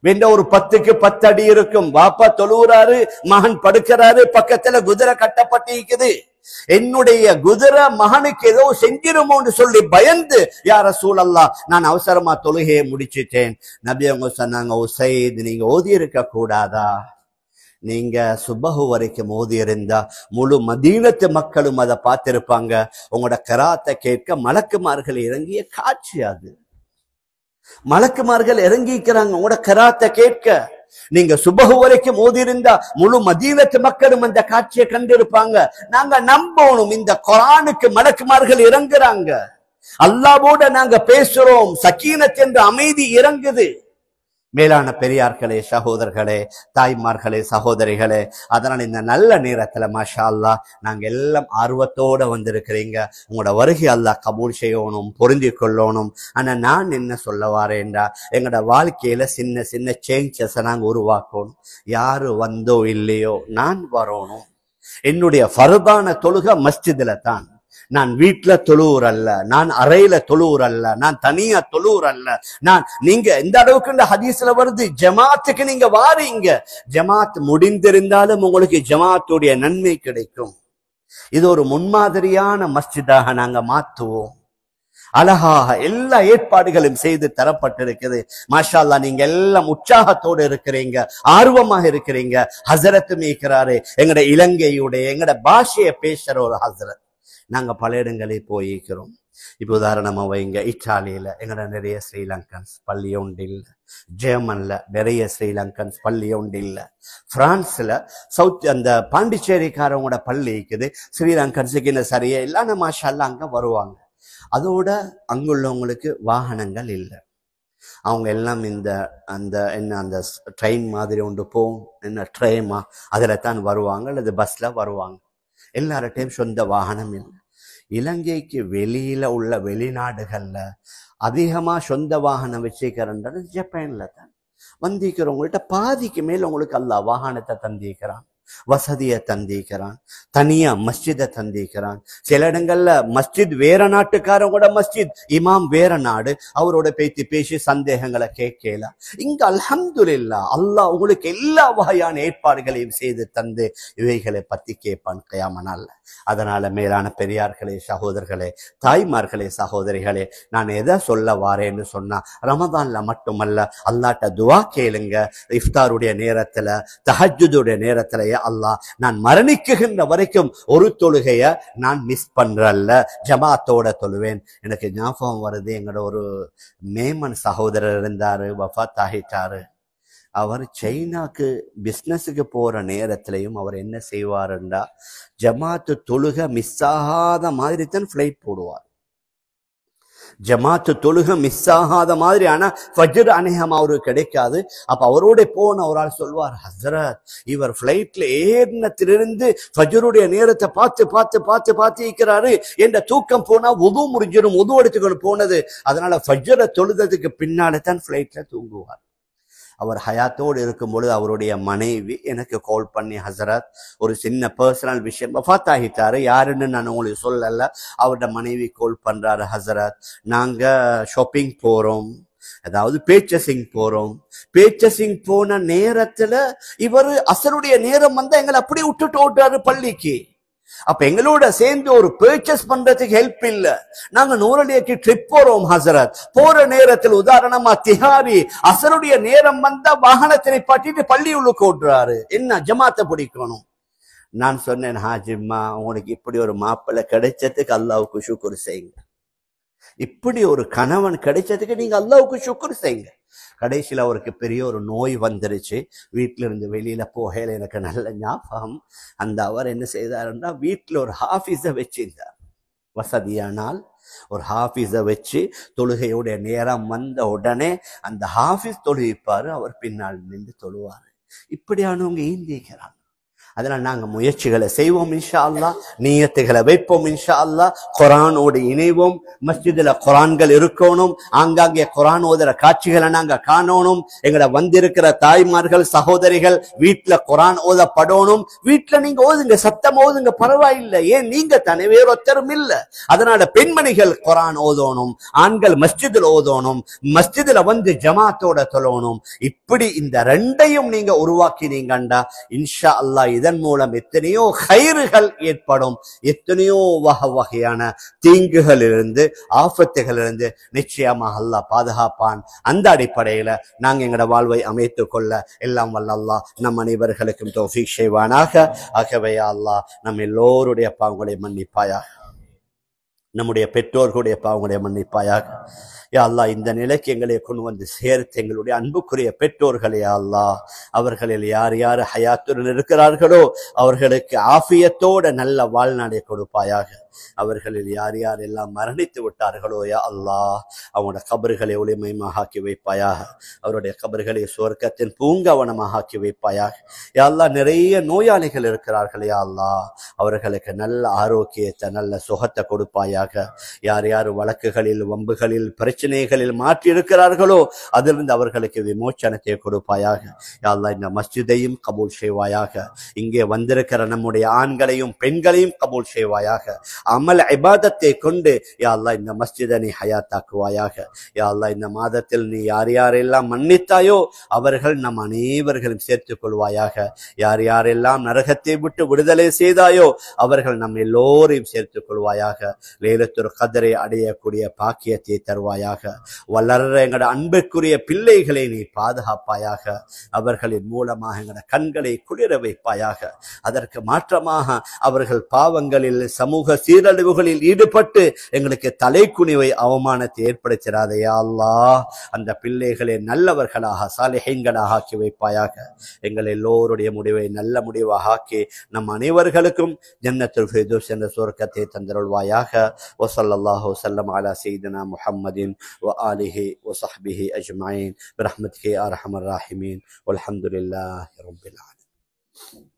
வேண்ட ஒரு 10க்கு 10 அடி இருக்கும். வாப்பா தொழுறாரு, மகன் படுக்கிறாரு, பக்கத்துல குதிரை கட்டப்பட்டிருக்குது. என்னுடைய குதிரை மகனுக்கு ஏதோ செஞ்சிருமோன்னு சொல்லி பயந்து, யா ரசூலல்லாஹ், நான் அவசரமா தொழுகையை முடிச்சிட்டேன். நபி அவங்க சொன்னாங்க, உசைத், நீங்க ஓதி இருக்க கூடாதா? நீங்க சுபஹு வரைக்கும் ஓதி இருந்தா முழு மதீனத்து மக்களும் அதை பார்த்திருப்பாங்க. உங்களோட கராத்தை கேட்க மலக்குமார்கள் இறங்கிய காட்சி அது. மலக்குமார்கள் இறங்கிக்கிறாங்க உங்களோட கராத்தை கேட்க. நீங்க சுபஹு வரைக்கும் ஓதி இருந்தா முழு மதீனத்து மக்களும் அந்த காட்சியை கண்டிருப்பாங்க. நாங்க நம்பணும், இந்த குர்ஆனுக்கு மலக்குமார்கள் இறங்குறாங்க, அல்லாஹ்வோட நாங்க பேசுறோம், சக்கீனத் என்ற அமைதி இறங்குது. மேலான பெரியார்களே, சகோதரர்களே, தாய்மார்களே, சகோதரிகளே, அதனால இந்த நல்ல நேரத்துல மாஷா அல்லாஹ் நாங்க எல்லாம் ஆர்வத்தோட வந்திருக்கிறீங்க. உங்களோட வருகை அல்லாஹ் கபூல் செய்யணும், பொருந்தி கொள்ளணும். ஆனா நான் என்ன சொல்ல வாரேன்டா, எங்களோட வாழ்க்கையில சின்ன சின்ன சேஞ்சஸ் நாங்க உருவாக்கணும். யாரு வந்தோ இல்லையோ, நான் வரணும். என்னுடைய ஃபர்தான தொழுகை மஸ்ஜிதுல தான். நான் வீட்டுல தொழுவுர் அல்ல, நான் அறையில தொழுவுர் அல்ல, நான் தனியா தொழுவுர் அல்ல. நீங்க இந்த அளவுக்கு ஹதீஸ்ல வருது, ஜமாத்துக்கு நீங்க வாரீங்க. ஜமாத் முடிந்திருந்தாலும் உங்களுக்கு ஜமாத்துடைய நன்மை கிடைக்கும். இது ஒரு முன்மாதிரியான மஸ்ஜிதாக நாங்க மாற்றுவோம். அழகாக எல்லா ஏற்பாடுகளும் செய்து தரப்பட்டிருக்குது. மாஷா அல்லாஹ், நீங்க எல்லாம் உற்சாகத்தோடு இருக்கிறீங்க, ஆர்வமாக இருக்கிறீங்க. ஹசரத்தும் இருக்கிறாரு, எங்கட இலங்கையுடைய எங்கட பாஷையை பேசுற ஒரு ஹசரத். நாங்க பல இடங்களில் போயிருக்கிறோம். இப்ப உதாரணமா வைங்க, இத்தாலியில எங்கட நிறைய ஸ்ரீலங்கன்ஸ் பள்ளி ஒன்று இல்லை, ஜெர்மன்ல நிறைய ஸ்ரீலங்கன்ஸ் பள்ளி ஒன்று இல்லை, பிரான்ஸ்ல சவுத் அந்த பாண்டிச்சேரிக்காரவங்களோட பள்ளி இருக்குது. ஸ்ரீலங்கன்ஸுக்கு இன்னும் சரியா இல்ல, மாஷா அல்லாஹ் அங்க வருவாங்க. அதோட அங்குள்ளவங்களுக்கு வாகனங்கள் இல்லை. அவங்க எல்லாம் அந்த ட்ரெயின் மாதிரி ஒன்று போகும், என்ன ட்ரெயினா, அதுல தான் வருவாங்க, அல்லது பஸ்ல வருவாங்க. எல்லார்ட்டையும் சொந்த வாகனம் இல்லை. இலங்கைக்கு வெளியில உள்ள வெளிநாடுகள்ல அதிகமா சொந்த வாகனம் வச்சுக்கிறன்றது ஜப்பான்ல தான். வந்திக்கிறவங்கள்ட்ட பாதிக்கு மேல உங்களுக்கு அல்லாஹ் வாகனத்தை தந்திக்கிறான், வசதியை தந்திக்கிறான், தனியா மஸ்ஜிதை தந்திக்கிறான். சில இடங்கள்ல மஸ்ஜித் வேற நாட்டுக்காரங்க மஸ்ஜித், இமாம் வேற நாடு, அவரோட பேசி சந்தேகங்களை கேட்கல. இங்க அல்ஹம்துலில்லாஹ் அல்லாஹ் உங்களுக்கு எல்லா வகையான ஏற்பாடுகளையும் செய்து தந்து இவைகளை பத்தி கேட்பான் கியாமனால. அதனால மேலான பெரியார்களே, சகோதரர்களே, தாய்மார்களே, சகோதரிகளே, நான் எதை சொல்ல வாரேன்னு சொன்னா, ரமதான்ல மட்டுமல்ல, அல்லாட்ட துவா கேளுங்க. இஃப்தாருடைய நேரத்துல, தஹஜ்ஜுடைய நேரத்துல, அல்லாஹ் நான் மரணிக்குகின்ற வரைக்கும் ஒரு தொழுகைய நான் மிஸ் பண்றல்ல, ஜமாத்தோட தொழுவேன். எனக்கு ஞாபகம் வருது, எங்களோட ஒரு மேமன் சகோதரர் இருந்தாரு, வஃபாத் ஆகிட்டாரு. அவர் சைனாக்கு பிஸ்னஸுக்கு போற நேரத்திலையும் அவர் என்ன செய்வாருண்டா, ஜமாத்து தொழுகை மிஸ் ஆகாத மாதிரி தான் ஃபிளைட் போடுவார். ஜமாத்து தொழுகை மிஸ் ஆகாத மாதிரி. ஆனா ஃபஜ்ர் அநேகமா அவருக்கு கிடைக்காது. அப்ப அவரோட போன ஒரு ஆள் சொல்வார், ஹஸ்ரத், இவர் பிளைட்ல ஏறினத்திலிருந்து ஃபஜ்ருடைய நேரத்தை பார்த்து பார்த்து பார்த்து பார்த்து இருக்கிறாரு, என்ற தூக்கம் போனா உது முடிஞ்சிடும், உது எடுத்துக்கொண்டு போனது. அதனால ஃபஜ்ரை தொழுததுக்கு பின்னால தான் பிளைட்ல தூங்குவார். அவர் ஹயாத்தோடு இருக்கும் பொழுது அவருடைய மனைவி எனக்கு கால் பண்ணி, ஹசரத் ஒரு சின்ன பர்சனல் விஷயம், வஃபாத் ஆகிட்டாரு, யாருன்னு நான் உங்களுக்கு சொல்லல. அவருடைய மனைவி கால் பண்றாரு, ஹசரத் நாங்க ஷாப்பிங் போறோம், அதாவது பேச்சசிங் போறோம். பேச்சசிங் போன நேரத்துல இவர் அசருடைய நேரம் வந்தா எங்களை அப்படி விட்டுட்டு ஓட்டாரு பள்ளிக்கு. அப்ப எங்களோட சேர்ந்து ஒரு பர்ச்சேஸ் பண்றதுக்கு ஹெல்ப் இல்ல. நாங்க நூறலியக்கு ட்ரிப் போறோம் ஹசரத். போற நேரத்தில் உதாரணமா திஹாரி அசருடைய நேரம் வந்தா வாகனத்தினை பாட்டிட்டு பள்ளி உள்ளுக்கு ஓட்டுறாரு. என்ன ஜமாத்தை பிடிக்கணும். நான் சொன்னேன், ஹாஜிம்மா உங்களுக்கு இப்படி ஒரு மாப்பிள்ளை கிடைச்சதுக்கு அல்லாஹ்வுக்கு ஷுக்ர் செய்யுங்க. இப்படி ஒரு கணவன் கிடைச்சதுக்கு நீங்க அல்லாஹ்வுக்கு ஷுக்ர் செய்யுங்க. கடைசியில் அவருக்கு பெரிய ஒரு நோய் வந்துருச்சு. வீட்டில இருந்து வெளியில போகையில எனக்கு நல்ல ஞாபகம். அந்த அவர் என்ன செய்தாருன்னா, வீட்டில் ஒரு ஹாஃபிஸை வச்சிருந்தார். வசதியானால் ஒரு ஹாஃபிஸை வச்சு தொழுகையுடைய நேரம் வந்த உடனே அந்த ஹாஃபிஸ் தொழுவிப்பாரு, அவர் பின்னால் நின்று தொழுவாரு. இப்படியானவங்க ஈந்திக்கிறாங்க. அதனால நாங்க முயற்சிகளை செய்வோம் இன்ஷா அல்லாஹ், நியத்துகளை வைப்போம் இன்ஷா அல்லாஹ், குர்ஆனோடு இணைவோம். மஸ்ஜிதுல குர்ஆன்கள் இருக்கணும், ஆங்காங்கே குர்ஆன் ஓதுற காட்சிகளை நாங்க காணணும். எங்களை வந்திருக்கிற தாய்மார்கள் சகோதரிகள் வீட்டுல குர்ஆன் ஓதப்படணும். வீட்டுல நீங்க ஓதுங்க, சத்தம் ஓதுங்க, பரவாயில்லை. ஏன் நீங்க தானே, வேறொத்தரும் இல்ல. அதனால பெண்மணிகள் குர்ஆன் ஓதணும், ஆண்கள் மஸ்ஜிதுல ஓதணும், மஸ்ஜிதுல வந்து ஜமாத்தோட தொழணும். இப்படி இந்த ரெண்டையும் நீங்க உருவாக்கினீங்கண்டா இன்ஷா அல்லாஹ் இதன் மூலம் எத்தனையோ ஹைறுகள் ஏற்படும். எத்தனையோ வகையான தீங்குகளிலிருந்து ஆபத்துகளிலிருந்து நிச்சயமாக அல்லாஹ் பாதுகாப்பான். அந்த அடிப்படையில நாங்க எங்களோட வாழ்வை அமைத்துக் கொள்ள எல்லாம் வல்ல அல்லாஹ் நம் அனைவர்களுக்கும் தௌஃபீக் செய்வானாக. ஆகவே அல்லாஹ் நம் எல்லோருடைய பாவங்களை மன்னிப்பாயாக, நம்முடைய பெற்றோர்களுடைய பாவங்களை மன்னிப்பாயாக. யா அல்லாஹ் இந்த நிலைக்கு எங்களை கொண்டு வந்து சேர்த்து எங்களுடைய அன்புக்குரிய பெற்றோர்களே அல்லாஹ், அவர்களில் யார் யார் ஹயாத்துடன் இருக்கிறார்களோ அவர்களுக்கு ஆஃபியத்தோட நல்ல வாழ்நாளை கொடுப்பாயாக. அவர்களில் யார் யார் எல்லாம் மரணித்து விட்டார்களோ யா அல்லாஹ், அவங்களோட கபர்களை ஒளிமயமாக ஆக்கி வைப்பாயாக. அவருடைய கபர்களை சுவர்க்கத்தின் பூங்காவனமாக ஆக்கி வைப்பாயாக. யா அல்லாஹ் நிறைய நோயாளிகள் இருக்கிறார்கள் யா அல்லாஹ், அவர்களுக்கு நல்ல ஆரோக்கியத்தை நல்ல சுகத்தை கொடுப்பாயாக. யார் யார் வழக்குகளில் வம்புகளில் பிரச்சனைகளில் மாற்றி இருக்கிறார்களோ அதிலிருந்து அவர்களுக்கு விமோச்சனத்தை கொடுப்பாயாக. யா அல்லாஹ் இந்த மஸ்ஜிதையும் கபூல் செய்வாயாக. இங்கே வந்திருக்கிற நம்முடைய ஆண்களையும் பெண்களையும் கபூல் செய்வாயாக. அமல் இபாதத்தை கொண்டு யா அல்லாஹ் இந்த மஸ்ஜிதை நீ ஹயாத்தாக்குவாயாக. யா அல்லாஹ் இந்த மாதத்தில் நீ யார் யாரெல்லாம் மன்னித்தாயோ அவர்கள் நம் அனைவர்களும் சேர்த்துக் கொள்வாயாக. யார் யாரெல்லாம் நரகத்தை விட்டு விடுதலை செய்தாயோ அவர்கள் நம் எல்லோரையும் சேர்த்துக் கொள்வாயாக. லைலத்துல் கத்ரை அடையக்கூடிய பாக்கியத்தை தருவாயாக. வளர்ற எங்களோட அன்புக்குரிய பிள்ளைகளை நீ பாதுகாப்பாயாக. அவர்களின் மூலமாக எங்களோட கண்களை குளிர வைப்பாயாக. அதற்கு மாற்றமாக அவர்கள் பாவங்களில் சமூக சீரழிவுகளில் ஈடுபட்டு எங்களுக்கு தலைக்குனிவை அவமானத்தை ஏற்படுத்திடாதே யா அல்லாஹ். அந்த பிள்ளைகளை நல்லவர்களாக சாலிஹீன்களாக ஆக்கி வைப்பாயாக. எங்கள் எல்லோருடைய முடிவை நல்ல முடிவாக ஆக்கி நம் அனைவர்களுக்கும் ஜன்னத்துல் ஃபிர்தௌஸ் என்ற சுவர்க்கத்தை தந்தருள்வாயாக. வஸல்லல்லாஹு வஸல்லம் அலா சய்யிதினா முஹம்மதின் வ ஆலிஹி வ ஸஹ்பிஹி அஜ்மஈன் பிரஹ்மத்திகி யா அர்ஹமர் ராஹிமீன் வல்ஹம்துலில்லாஹி ரப்பில் ஆலமீன்.